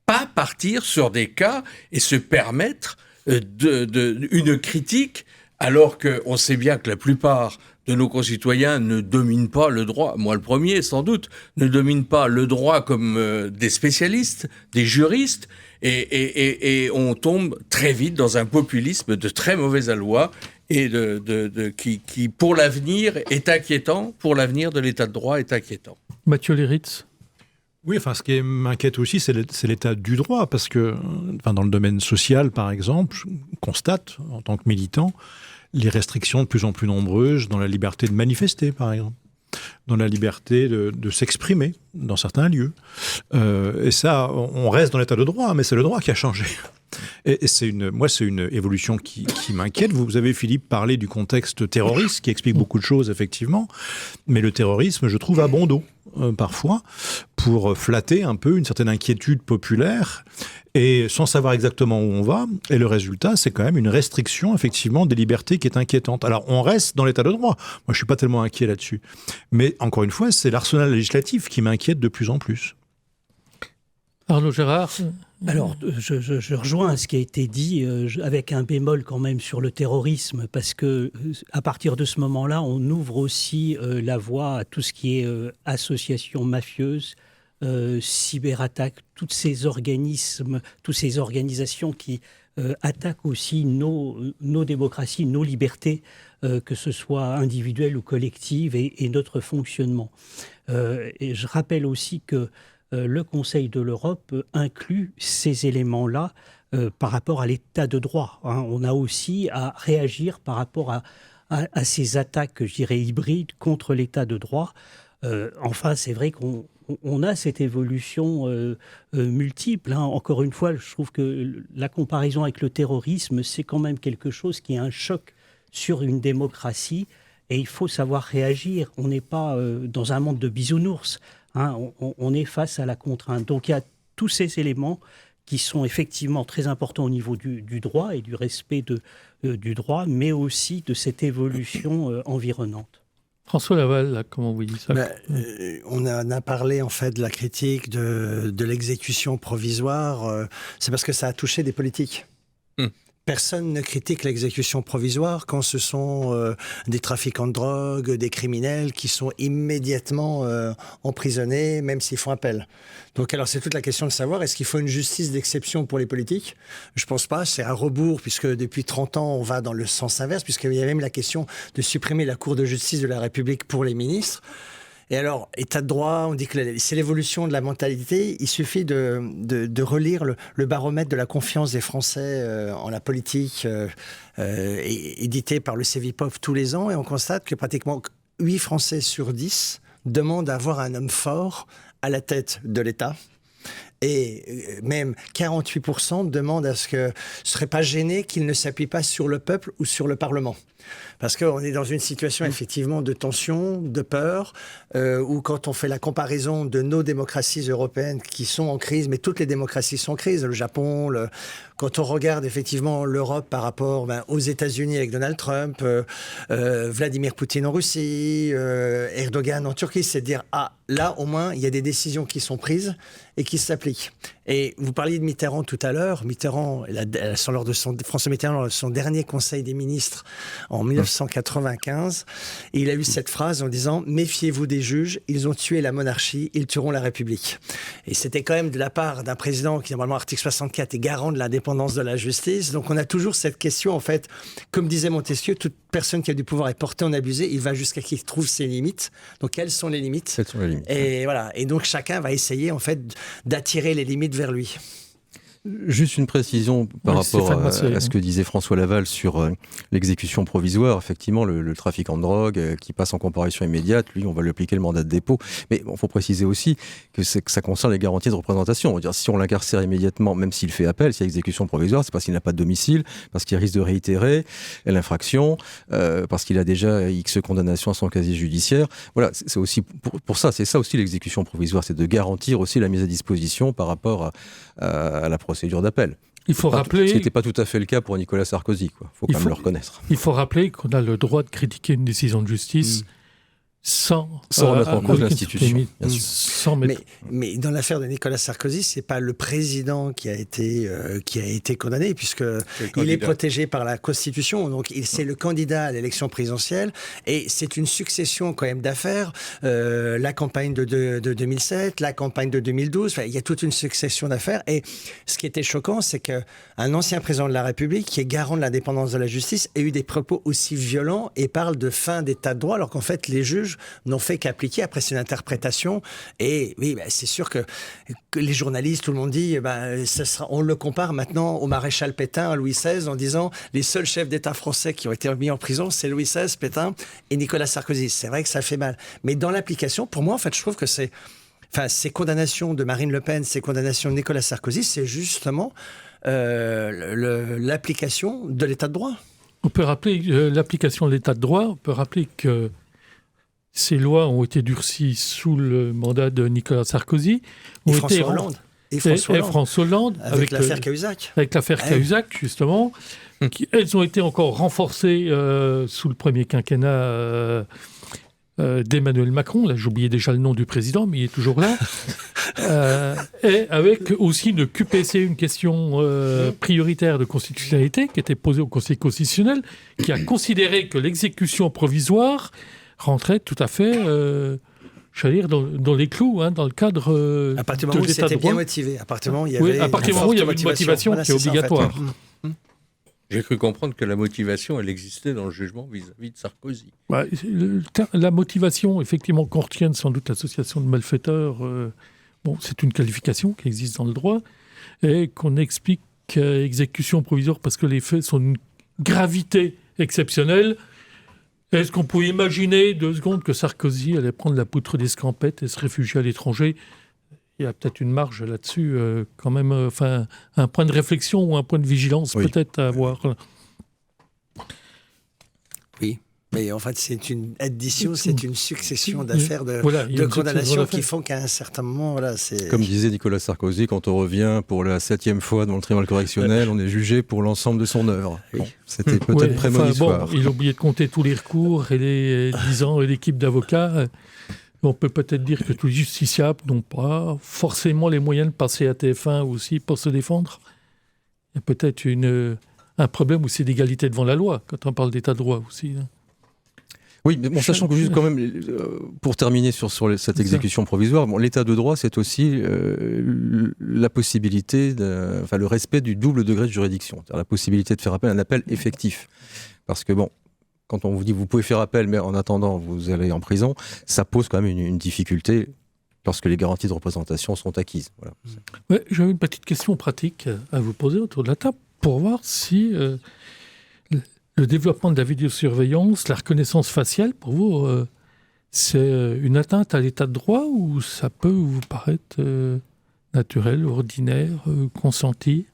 pas partir sur des cas et se permettre une critique, alors qu'on sait bien que la plupart de nos concitoyens ne dominent pas le droit, moi le premier sans doute, ne dominent pas le droit comme des spécialistes, des juristes, et on tombe très vite dans un populisme de très mauvais aloi et qui, pour l'avenir, est inquiétant, pour l'avenir de l'état de droit est inquiétant.
Mathieu Léritz.
Oui, enfin, ce qui m'inquiète aussi, c'est l'état du droit, parce que, enfin, dans le domaine social, par exemple, je constate, en tant que militant, les restrictions de plus en plus nombreuses dans la liberté de manifester, par exemple, dans la liberté de s'exprimer dans certains lieux. Et ça, on reste dans l'état de droit, mais c'est le droit qui a changé. Et c'est une évolution qui m'inquiète. Vous avez, Philippe, parlé du contexte terroriste, qui explique beaucoup de choses, effectivement. Mais le terrorisme, je trouve, a bon dos, parfois, pour flatter un peu une certaine inquiétude populaire, et sans savoir exactement où on va. Et le résultat, c'est quand même une restriction, effectivement, des libertés qui est inquiétante. Alors, on reste dans l'état de droit. Moi, je ne suis pas tellement inquiet là-dessus. Mais, encore une fois, c'est l'arsenal législatif qui m'inquiète de plus en plus.
Arnaud Gérard.
Alors, je rejoins ce qui a été dit, avec un bémol quand même sur le terrorisme, parce que à partir de ce moment-là, on ouvre aussi la voie à tout ce qui est association mafieuse, cyberattaques, tous ces organismes, toutes ces organisations qui attaquent aussi nos démocraties, nos libertés, que ce soit individuelles ou collectives, et notre fonctionnement. Et je rappelle aussi que le Conseil de l'Europe inclut ces éléments-là par rapport à l'état de droit. On a aussi à réagir par rapport à ces attaques, je dirais, hybrides contre l'état de droit. Enfin, c'est vrai qu'on a cette évolution multiple. Encore une fois, je trouve que la comparaison avec le terrorisme, c'est quand même quelque chose qui est un choc sur une démocratie, et il faut savoir réagir. On n'est pas dans un monde de bisounours. On est face à la contrainte. Donc il y a tous ces éléments qui sont effectivement très importants au niveau du droit et du respect du droit, mais aussi de cette évolution environnante.
François Laval, là, comment vous dites ça?
On a parlé en fait de la critique de l'exécution provisoire. C'est parce que ça a touché des politiques. Personne ne critique l'exécution provisoire quand ce sont des trafiquants de drogue, des criminels qui sont immédiatement emprisonnés, même s'ils font appel. Donc alors c'est toute la question de savoir, est-ce qu'il faut une justice d'exception pour les politiques? Je pense pas, c'est à rebours, puisque depuis 30 ans on va dans le sens inverse, puisqu'il y a même la question de supprimer la Cour de justice de la République pour les ministres. Et alors, état de droit, on dit que c'est l'évolution de la mentalité. Il suffit de relire le baromètre de la confiance des Français en la politique, édité par le Cevipof tous les ans, et on constate que pratiquement 8 Français sur 10 demandent à avoir un homme fort à la tête de l'État. Et même 48% demandent à ce que ne serait pas gêné qu'il ne s'appuie pas sur le peuple ou sur le Parlement. Parce qu'on est dans une situation effectivement de tension, de peur, où quand on fait la comparaison de nos démocraties européennes qui sont en crise, mais toutes les démocraties sont en crise, le Japon, quand on regarde effectivement l'Europe par rapport aux États-Unis avec Donald Trump, Vladimir Poutine en Russie, Erdogan en Turquie, c'est de dire, là au moins il y a des décisions qui sont prises et qui s'appliquent. Et vous parliez de Mitterrand tout à l'heure. Mitterrand, François Mitterrand, lors de son dernier Conseil des ministres en 1995, il a eu cette phrase en disant « Méfiez-vous des juges, ils ont tué la monarchie, ils tueront la République ». Et c'était quand même de la part d'un président qui, normalement, article 64, est garant de l'indépendance de la justice. Donc on a toujours cette question, en fait, comme disait Montesquieu, toute personne qui a du pouvoir est portée en abusé, il va jusqu'à qu'il trouve ses limites. Donc quelles sont les limites?
Quelles sont les limites?
Et voilà. Et donc chacun va essayer, en fait, d'attirer les limites vers lui.
Juste une précision par rapport à ce que disait François Laval sur l'exécution provisoire. Effectivement, le trafiquant de drogue qui passe en comparution immédiate, lui, on va lui appliquer le mandat de dépôt. Mais il faut préciser aussi que ça concerne les garanties de représentation. On va dire, si on l'incarcère immédiatement, même s'il fait appel, s'il y a exécution provisoire, c'est parce qu'il n'a pas de domicile, parce qu'il risque de réitérer l'infraction, parce qu'il a déjà X condamnations à son casier judiciaire. Voilà, c'est aussi pour ça. C'est ça aussi l'exécution provisoire, c'est de garantir aussi la mise à disposition par rapport à la procédure d'appel.
Il faut rappeler...
Ce qui n'était pas tout à fait le cas pour Nicolas Sarkozy. Il faut quand même le reconnaître.
Il faut rappeler qu'on a le droit de critiquer une décision de justice sans
remettre en cause l'institution.
Mais dans l'affaire de Nicolas Sarkozy, c'est pas le président qui a été condamné, puisque il est protégé par la Constitution. Donc c'est le candidat à l'élection présidentielle, et c'est une succession quand même d'affaires. La campagne de 2007, la campagne de 2012. Il y a toute une succession d'affaires. Et ce qui était choquant, c'est qu'un ancien président de la République, qui est garant de l'indépendance de la justice, ait eu des propos aussi violents et parle de fin d'état de droit, alors qu'en fait les juges n'ont fait qu'appliquer. Après, c'est une interprétation. Et oui, c'est sûr que les journalistes, tout le monde dit, on le compare maintenant au maréchal Pétain, à Louis XVI, en disant les seuls chefs d'État français qui ont été mis en prison, c'est Louis XVI, Pétain et Nicolas Sarkozy. C'est vrai que ça fait mal. Mais dans l'application, pour moi, en fait, je trouve que ces condamnations de Marine Le Pen, ces condamnations de Nicolas Sarkozy, c'est justement l'application de l'état de droit.
On peut rappeler l'application de l'état de droit. On peut rappeler que ces lois ont été durcies sous le mandat de Nicolas Sarkozy.
Et François Hollande. Avec l'affaire Cahuzac.
Avec l'affaire Cahuzac, justement. Elles ont été encore renforcées sous le premier quinquennat d'Emmanuel Macron. Là, j'oubliais déjà le nom du président, mais il est toujours là. Et avec aussi une QPC, une question prioritaire de constitutionnalité qui était posée au Conseil constitutionnel, qui a considéré que l'exécution provisoire rentrait tout à fait, j'allais dire, dans les clous, dans le cadre de l'état de droit.
À partir du moment où c'était bien motivé. À partir du moment où il y avait,
une motivation qui est obligatoire.
En fait.
J'ai cru comprendre que la motivation, elle existait dans le jugement vis-à-vis de Sarkozy.
La motivation, effectivement, qu'on retienne sans doute l'association de malfaiteurs, c'est une qualification qui existe dans le droit, et qu'on explique exécution provisoire parce que les faits sont d'une gravité exceptionnelle. Est-ce qu'on pouvait imaginer 2 secondes que Sarkozy allait prendre la poutre d'escampette et se réfugier à l'étranger ? Il y a peut-être une marge là-dessus, quand même, un point de réflexion ou un point de vigilance peut-être à avoir.
Oui, mais en fait, c'est une addition, c'est une succession d'affaires de condamnations qui font qu'à un certain moment, c'est...
Comme disait Nicolas Sarkozy, quand on revient pour la 7e fois devant le tribunal correctionnel, on est jugé pour l'ensemble de son œuvre. Bon, c'était peut-être prémonitoire.
Il a oublié de compter tous les recours et les 10 ans et l'équipe d'avocats. On peut peut-être dire que tous les justiciables n'ont pas forcément les moyens de passer à TF1 aussi pour se défendre. Il y a peut-être un problème aussi d'égalité devant la loi, quand on parle d'état de droit aussi.
Oui, mais sachant que juste quand même, pour terminer sur cette exécution provisoire, l'état de droit, c'est aussi la possibilité, le respect du double degré de juridiction, c'est-à-dire la possibilité de faire appel à un appel effectif. Parce que quand on vous dit vous pouvez faire appel, mais en attendant vous allez en prison, ça pose quand même une difficulté lorsque les garanties de représentation sont acquises. Voilà.
Ouais, j'avais une petite question pratique à vous poser autour de la table pour voir si le développement de la vidéosurveillance, la reconnaissance faciale, pour vous, c'est une atteinte à l'état de droit ou ça peut vous paraître naturel, ordinaire, consenti ?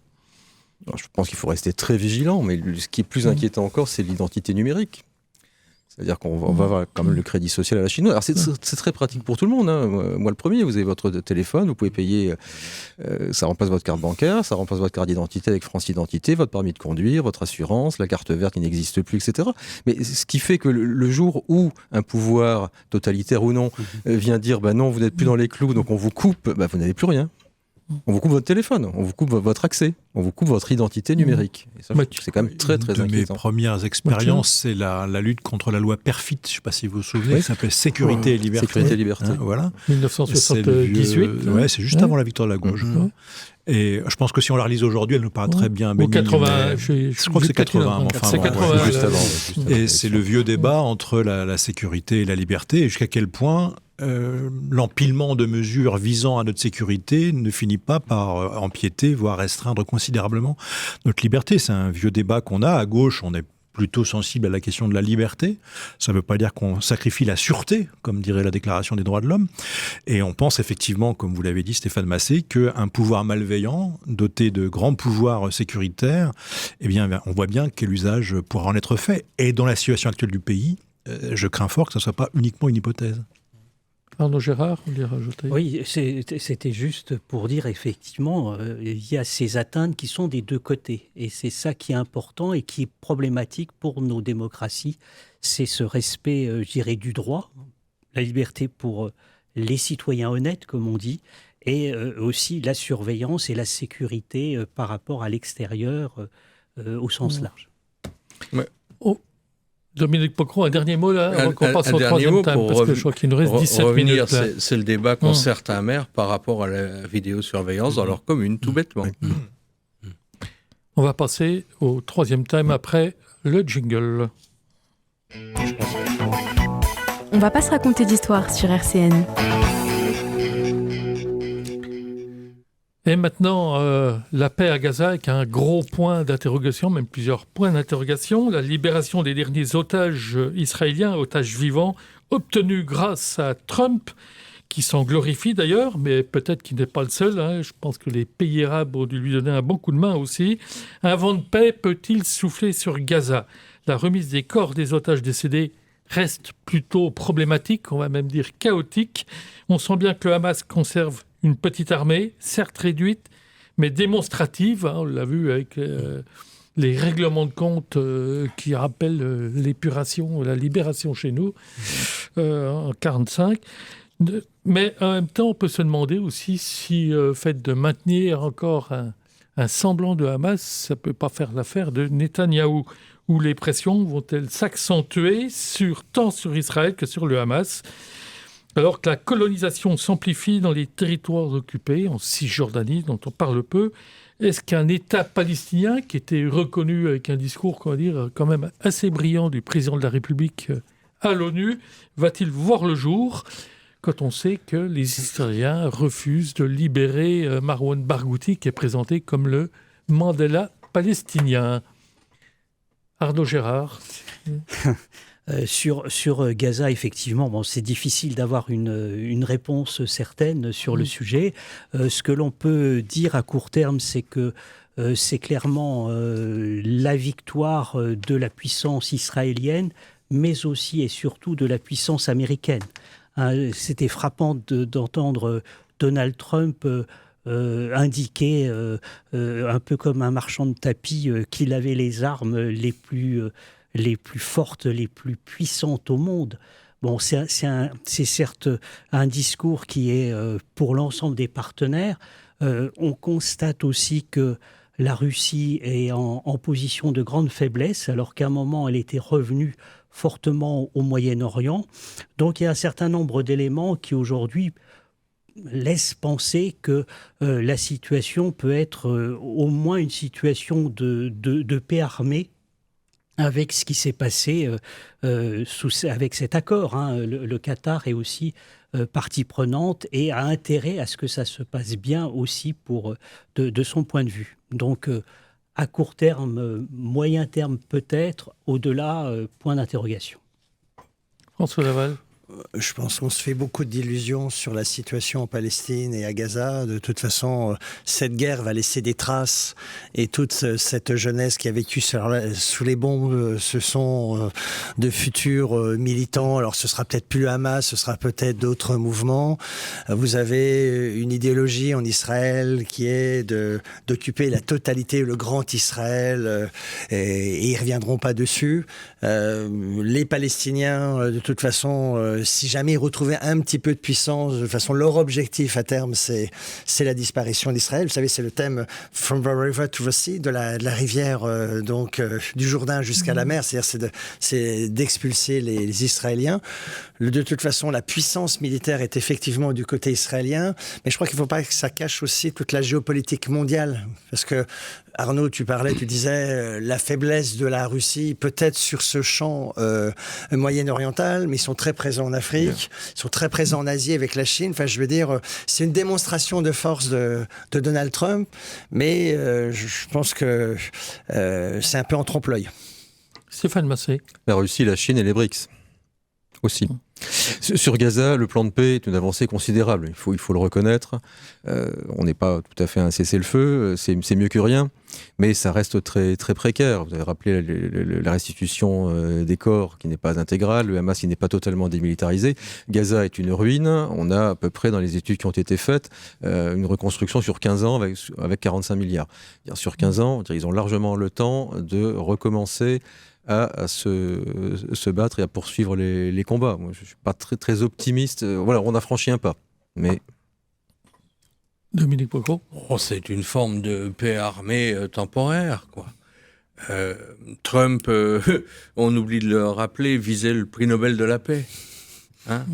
Alors, je pense qu'il faut rester très vigilant, mais ce qui est plus inquiétant encore, c'est l'identité numérique. C'est-à-dire qu'on va avoir quand même le crédit social à la chinoise. Alors c'est très pratique pour tout le monde. Moi le premier, vous avez votre téléphone, vous pouvez payer, ça remplace votre carte bancaire, ça remplace votre carte d'identité avec France Identité, votre permis de conduire, votre assurance, la carte verte qui n'existe plus, etc. Mais ce qui fait que le jour où un pouvoir, totalitaire ou non, vient dire non, vous n'êtes plus dans les clous, donc on vous coupe, vous n'avez plus rien. On vous coupe votre téléphone, on vous coupe votre accès, on vous coupe votre identité numérique. Et ça, c'est quand même très, très inquiétant.
Une de mes premières expériences, c'est la lutte contre la loi PERFIT, je ne sais pas si vous vous souvenez, qui s'appelait Sécurité et Liberté.
Sécurité et Liberté.
Voilà.
1978.
C'est juste avant la victoire de la gauche. Et je pense que si on la relise aujourd'hui, elle nous paraîtrait bien bénigne.
Ou 80,
je crois que c'est 80. Enfin,
c'est 80.
Juste avant.
Et c'est le vieux débat entre la sécurité et la liberté, et jusqu'à quel point l'empilement de mesures visant à notre sécurité ne finit pas par empiéter, voire restreindre considérablement notre liberté. C'est un vieux débat qu'on a. À gauche, on est plutôt sensible à la question de la liberté. Ça ne veut pas dire qu'on sacrifie la sûreté, comme dirait la Déclaration des droits de l'homme. Et on pense effectivement, comme vous l'avez dit Stéphane Massé, qu'un pouvoir malveillant, doté de grands pouvoirs sécuritaires, eh bien, on voit bien quel usage pourra en être fait. Et dans la situation actuelle du pays, je crains fort que ce ne soit pas uniquement une hypothèse.
Arnaud Gérard, vous voulez rajouter ?
Oui, c'était juste pour dire, effectivement, il y a ces atteintes qui sont des deux côtés. Et c'est ça qui est important et qui est problématique pour nos démocraties. C'est ce respect, je dirais, du droit, la liberté pour les citoyens honnêtes, comme on dit, et aussi la surveillance et la sécurité par rapport à l'extérieur au sens large.
Ouais.
Dominique Pocron, un dernier mot là, avant qu'on passe au troisième thème, parce que je crois qu'il nous reste 17 minutes. Là.
C'est le débat qu'ont certains maires par rapport à la vidéosurveillance dans leur commune, tout bêtement.
On va passer au troisième thème après le jingle.
On va pas se raconter d'histoire sur RCN.
Et maintenant, la paix à Gaza avec un gros point d'interrogation, même plusieurs points d'interrogation. La libération des derniers otages israéliens, otages vivants, obtenus grâce à Trump, qui s'en glorifie d'ailleurs, mais peut-être qu'il n'est pas le seul. Hein. Je pense que les pays arabes ont dû lui donner un bon coup de main aussi. Un vent de paix peut-il souffler sur Gaza ? La remise des corps des otages décédés reste plutôt problématique, on va même dire chaotique. On sent bien que le Hamas conserve une petite armée, certes réduite, mais démonstrative. Hein, on l'a vu avec les règlements de compte qui rappellent l'épuration, la libération chez nous en 1945. Mais en même temps, on peut se demander aussi si le fait de maintenir encore un semblant de Hamas, ça ne peut pas faire l'affaire de Netanyahou, où les pressions vont-elles s'accentuer tant sur Israël que sur le Hamas, alors que la colonisation s'amplifie dans les territoires occupés, en Cisjordanie, dont on parle peu. Est-ce qu'un État palestinien, qui était reconnu avec un discours, quand même assez brillant du président de la République à l'ONU, va-t-il voir le jour quand on sait que les Israéliens refusent de libérer Marwan Barghouti, qui est présenté comme le Mandela palestinien ? Arnaud Gérard.
Sur Gaza, effectivement, c'est difficile d'avoir une réponse certaine sur le sujet. Ce que l'on peut dire à court terme, c'est que c'est clairement la victoire de la puissance israélienne, mais aussi et surtout de la puissance américaine. C'était frappant d'entendre Donald Trump indiquer, un peu comme un marchand de tapis, qu'il avait les armes les plus fortes, les plus puissantes au monde. Bon, c'est certes un discours qui est pour l'ensemble des partenaires. On constate aussi que la Russie est en position de grande faiblesse, alors qu'à un moment, elle était revenue fortement au Moyen-Orient. Donc, il y a un certain nombre d'éléments qui, aujourd'hui, laissent penser que la situation peut être au moins une situation de paix armée, avec ce qui s'est passé avec cet accord. Hein. Le Qatar est aussi partie prenante et a intérêt à ce que ça se passe bien aussi de son point de vue. Donc, à court terme, moyen terme peut-être, au-delà, point d'interrogation.
François Laval.
Je pense qu'on se fait beaucoup d'illusions sur la situation en Palestine et à Gaza. De toute façon, cette guerre va laisser des traces et toute cette jeunesse qui a vécu sous les bombes, ce sont de futurs militants. Alors ce sera peut-être plus le Hamas, ce sera peut-être d'autres mouvements. Vous avez une idéologie en Israël qui est d'occuper la totalité, le grand Israël, et ils ne reviendront pas dessus. Les Palestiniens, de toute façon, si jamais ils retrouvaient un petit peu de puissance, de toute façon, leur objectif à terme, c'est la disparition d'Israël. Vous savez, c'est le thème From the River to the Sea, de la rivière du Jourdain jusqu'à la mer, c'est-à-dire c'est d'expulser les Israéliens. De toute façon, la puissance militaire est effectivement du côté israélien, mais je crois qu'il ne faut pas que ça cache aussi toute la géopolitique mondiale, parce que Arnaud, tu disais la faiblesse de la Russie, peut-être sur ce champ moyen-oriental, mais ils sont très présents en Afrique, ils sont très présents en Asie avec la Chine. Enfin, je veux dire, c'est une démonstration de force de Donald Trump, mais je pense que c'est un peu en trompe-l'œil.
Stéphane Massé.
La Russie, la Chine et les BRICS aussi. Sur Gaza, le plan de paix est une avancée considérable, il faut le reconnaître. On n'est pas tout à fait un cessez-le-feu, c'est mieux que rien, mais ça reste très, très précaire. Vous avez rappelé la restitution des corps qui n'est pas intégrale, le Hamas qui n'est pas totalement démilitarisé. Gaza est une ruine, on a à peu près, dans les études qui ont été faites, une reconstruction sur 15 ans avec 45 milliards. Sur 15 ans, ils ont largement le temps de recommencer à se battre et à poursuivre les combats. Moi, je ne suis pas très, très optimiste. Voilà, on a franchi un pas. Mais...
Dominique Poquot.
C'est une forme de paix armée temporaire, quoi. Trump, on oublie de le rappeler, visait le prix Nobel de la paix.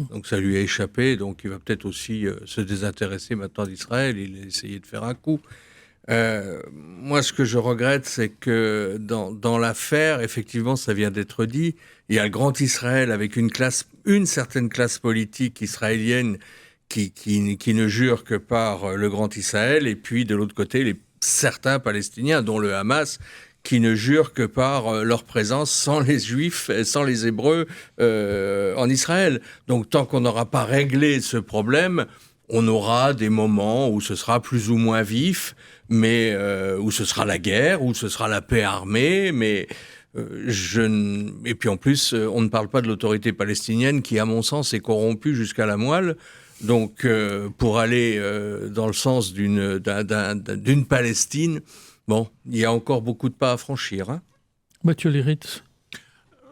Donc ça lui a échappé, donc il va peut-être aussi se désintéresser maintenant d'Israël. Il a essayé de faire un coup. Moi, ce que je regrette, c'est que dans l'affaire, effectivement, ça vient d'être dit, il y a le grand Israël avec une certaine classe politique israélienne qui ne jure que par le grand Israël, et puis de l'autre côté, certains Palestiniens, dont le Hamas, qui ne jurent que par leur présence sans les Juifs, sans les Hébreux en Israël. Donc, tant qu'on n'aura pas réglé ce problème, on aura des moments où ce sera plus ou moins vif, mais où ce sera la guerre, où ce sera la paix armée, mais et puis en plus, on ne parle pas de l'autorité palestinienne qui, à mon sens, est corrompue jusqu'à la moelle. Donc, pour aller dans le sens d'une Palestine, bon, il y a encore beaucoup de pas à franchir.
Mathieu Liritz.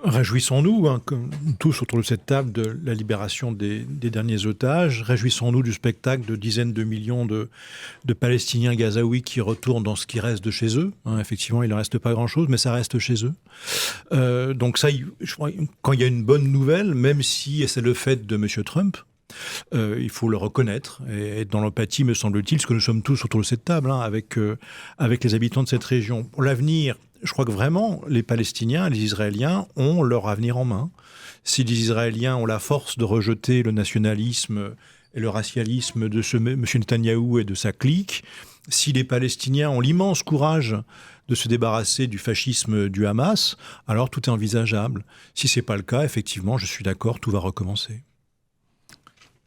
Réjouissons-nous, comme tous autour de cette table, de la libération des derniers otages. Réjouissons-nous du spectacle de dizaines de millions de Palestiniens gazaouis qui retournent dans ce qui reste de chez eux. Effectivement, il ne reste pas grand-chose, mais ça reste chez eux. Donc ça, je crois, quand il y a une bonne nouvelle, même si c'est le fait de M. Trump, il faut le reconnaître et être dans l'empathie, me semble-t-il, parce que nous sommes tous autour de cette table, avec les habitants de cette région. Pour l'avenir, je crois que vraiment, les Palestiniens, les Israéliens ont leur avenir en main. Si les Israéliens ont la force de rejeter le nationalisme et le racialisme de ce M. Netanyahou et de sa clique, si les Palestiniens ont l'immense courage de se débarrasser du fascisme du Hamas, alors tout est envisageable. Si ce n'est pas le cas, effectivement, je suis d'accord, tout va recommencer.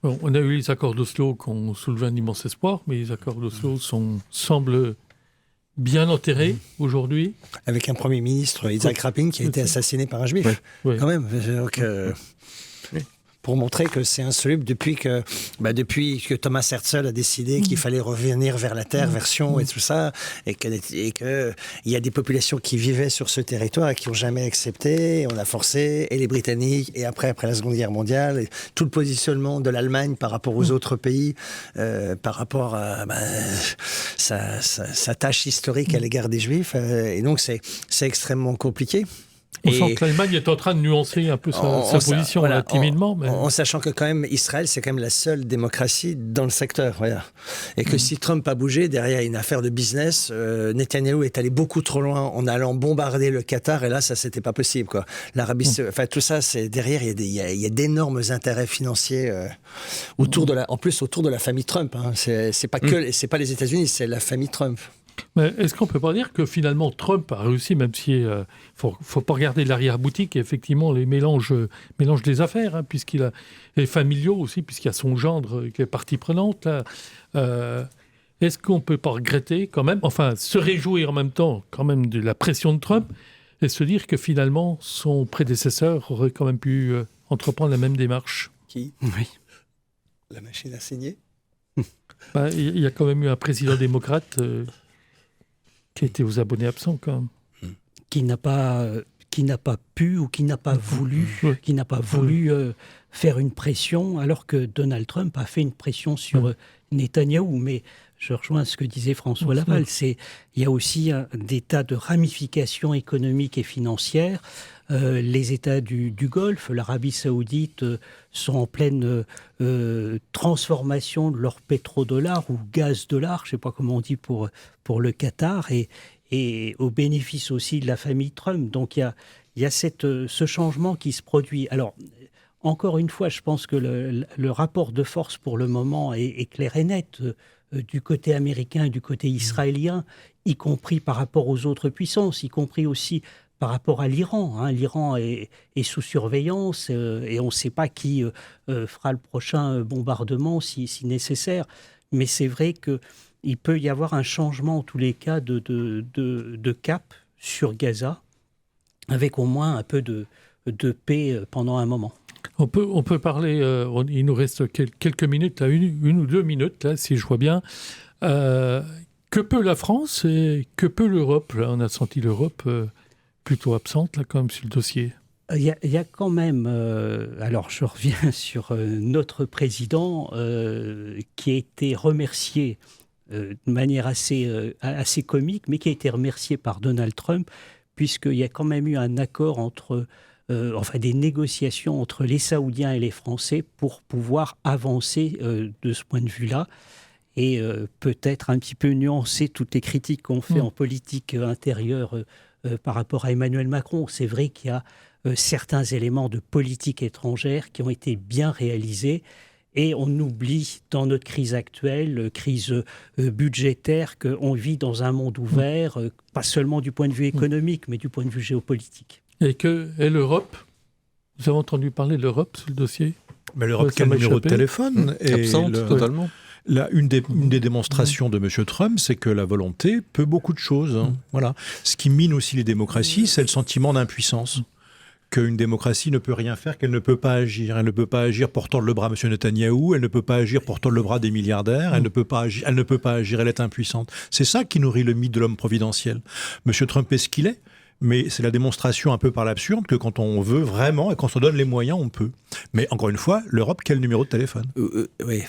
Bon, on a eu les accords d'Oslo qui ont soulevé un immense espoir, mais les accords d'Oslo semblent bien enterrés aujourd'hui.
Avec un Premier ministre, Yitzhak Rabin, qui a été assassiné par un juif, quand même. Donc, pour montrer que c'est insoluble depuis que Thomas Herzl a décidé qu'il fallait revenir vers la terre, version et tout ça, et que il y a des populations qui vivaient sur ce territoire et qui n'ont jamais accepté. On a forcé, et les Britanniques, et après la Seconde Guerre mondiale, et tout le positionnement de l'Allemagne par rapport aux autres pays, par rapport à sa tâche historique à l'égard des Juifs. Et donc, c'est extrêmement compliqué.
On sent que l'Allemagne est en train de nuancer un peu sa position, voilà, timidement.
En sachant que quand même, Israël, c'est quand même la seule démocratie dans le secteur. Voilà. Et que si Trump a bougé, derrière, il y a une affaire de business. Netanyahou est allé beaucoup trop loin en allant bombarder le Qatar. Et là, ça, c'était pas possible, quoi. L'Arabie, enfin, tout ça, c'est derrière, il y a d'énormes intérêts financiers autour de la famille Trump. C'est pas c'est pas les États-Unis, c'est la famille Trump.
Mais est-ce qu'on ne peut pas dire que finalement Trump a réussi, même si faut pas regarder l'arrière-boutique, et effectivement les mélanges des affaires, puisqu'il est familiaux aussi, puisqu'il y a son gendre qui est partie prenante. Là. Est-ce qu'on ne peut pas regretter quand même, enfin se réjouir en même temps quand même de la pression de Trump et se dire que finalement son prédécesseur aurait quand même pu entreprendre la même démarche?
Qui ? Oui. La machine à signer ?
Il y a quand même eu un président démocrate qui était aux abonnés absents quand même.
Qui n'a pas qui n'a pas pu ou qui n'a pas voulu, faire une pression, alors que Donald Trump a fait une pression sur Netanyahou. Mais je rejoins ce que disait François Laval, il y a aussi des tas de ramifications économiques et financières. Les États du Golfe, l'Arabie Saoudite, sont en pleine transformation de leur pétrodollar ou gaz-dollar, je ne sais pas comment on dit pour le Qatar, et au bénéfice aussi de la famille Trump. Donc il y a ce changement qui se produit. Alors, encore une fois, je pense que le rapport de force pour le moment est clair et net du côté américain et du côté israélien, y compris par rapport aux autres puissances, y compris aussi par rapport à l'Iran. L'Iran est sous surveillance et on ne sait pas qui fera le prochain bombardement si nécessaire. Mais c'est vrai qu'il peut y avoir un changement, en tous les cas, de cap sur Gaza, avec au moins un peu de paix pendant un moment.
On peut parler, il nous reste quelques minutes, là, une ou 2 minutes, là, si je vois bien. Que peut la France et que peut l'Europe? Là, on a senti l'Europe plutôt absente, là, quand même, sur le dossier.
Il y a quand même, alors je reviens sur notre président qui a été remercié de manière assez comique, mais qui a été remercié par Donald Trump, puisqu'il y a quand même eu un accord des négociations entre les Saoudiens et les Français pour pouvoir avancer de ce point de vue-là et peut-être un petit peu nuancer toutes les critiques qu'on fait en politique intérieure par rapport à Emmanuel Macron. C'est vrai qu'il y a certains éléments de politique étrangère qui ont été bien réalisés et on oublie dans notre crise actuelle, crise budgétaire, qu'on vit dans un monde ouvert, pas seulement du point de vue économique, mais du point de vue géopolitique.
Et l'Europe? Vous avez entendu parler de l'Europe sur le dossier?
Mais l'Europe, quel numéro de téléphone?
Absente totalement.
Là, une des démonstrations de M. Trump, c'est que la volonté peut beaucoup de choses. Voilà. Ce qui mine aussi les démocraties, c'est le sentiment d'impuissance. Qu'une démocratie ne peut rien faire, qu'elle ne peut pas agir. Elle ne peut pas agir pour tordre le bras à M. Netanyahou, elle ne peut pas agir pour tordre le bras des milliardaires, elle ne peut pas agir, elle est impuissante. C'est ça qui nourrit le mythe de l'homme providentiel. M. Trump est ce qu'il est, mais c'est la démonstration un peu par l'absurde que quand on veut vraiment et quand on donne les moyens, on peut. Mais encore une fois, l'Europe, quel numéro de téléphone?
Oui,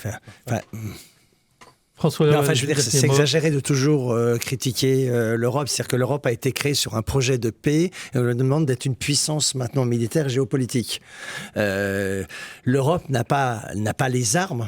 François
Laval, je veux dire, c'est exagéré de toujours critiquer l'Europe. C'est-à-dire que l'Europe a été créée sur un projet de paix et on lui demande d'être une puissance maintenant militaire et géopolitique. L'Europe n'a pas les armes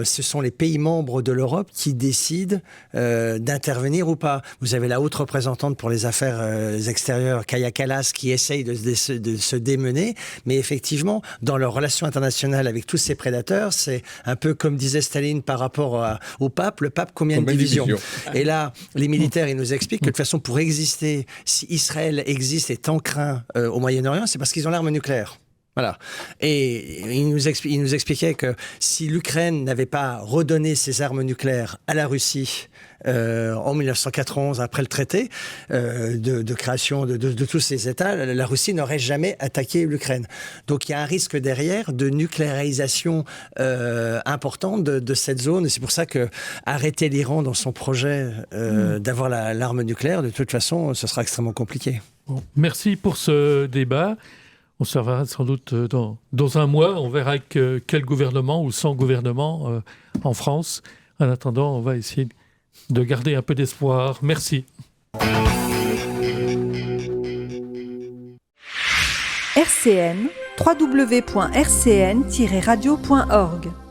ce sont les pays membres de l'Europe qui décident d'intervenir ou pas. Vous avez la haute représentante pour les affaires extérieures, Kaja Kallas, qui essaye de se démener. Mais effectivement, dans leurs relations internationales avec tous ces prédateurs, c'est un peu comme disait Staline par rapport au pape. Le pape, combien de divisions? Et là, les militaires, ils nous expliquent que de toute façon, pour exister, si Israël existe et tant craint au Moyen-Orient, c'est parce qu'ils ont l'arme nucléaire. Voilà. Et il nous expliquait que si l'Ukraine n'avait pas redonné ses armes nucléaires à la Russie en 1991, après le traité de création de tous ces États, la Russie n'aurait jamais attaqué l'Ukraine. Donc il y a un risque derrière de nucléarisation importante de cette zone. Et c'est pour ça que arrêter l'Iran dans son projet d'avoir l'arme nucléaire, de toute façon, ce sera extrêmement compliqué.
Bon, merci pour ce débat. On se reverra sans doute dans un mois. On verra avec quel gouvernement ou sans gouvernement en France. En attendant, on va essayer de garder un peu d'espoir. Merci.
RCN, www.rcn-radio.org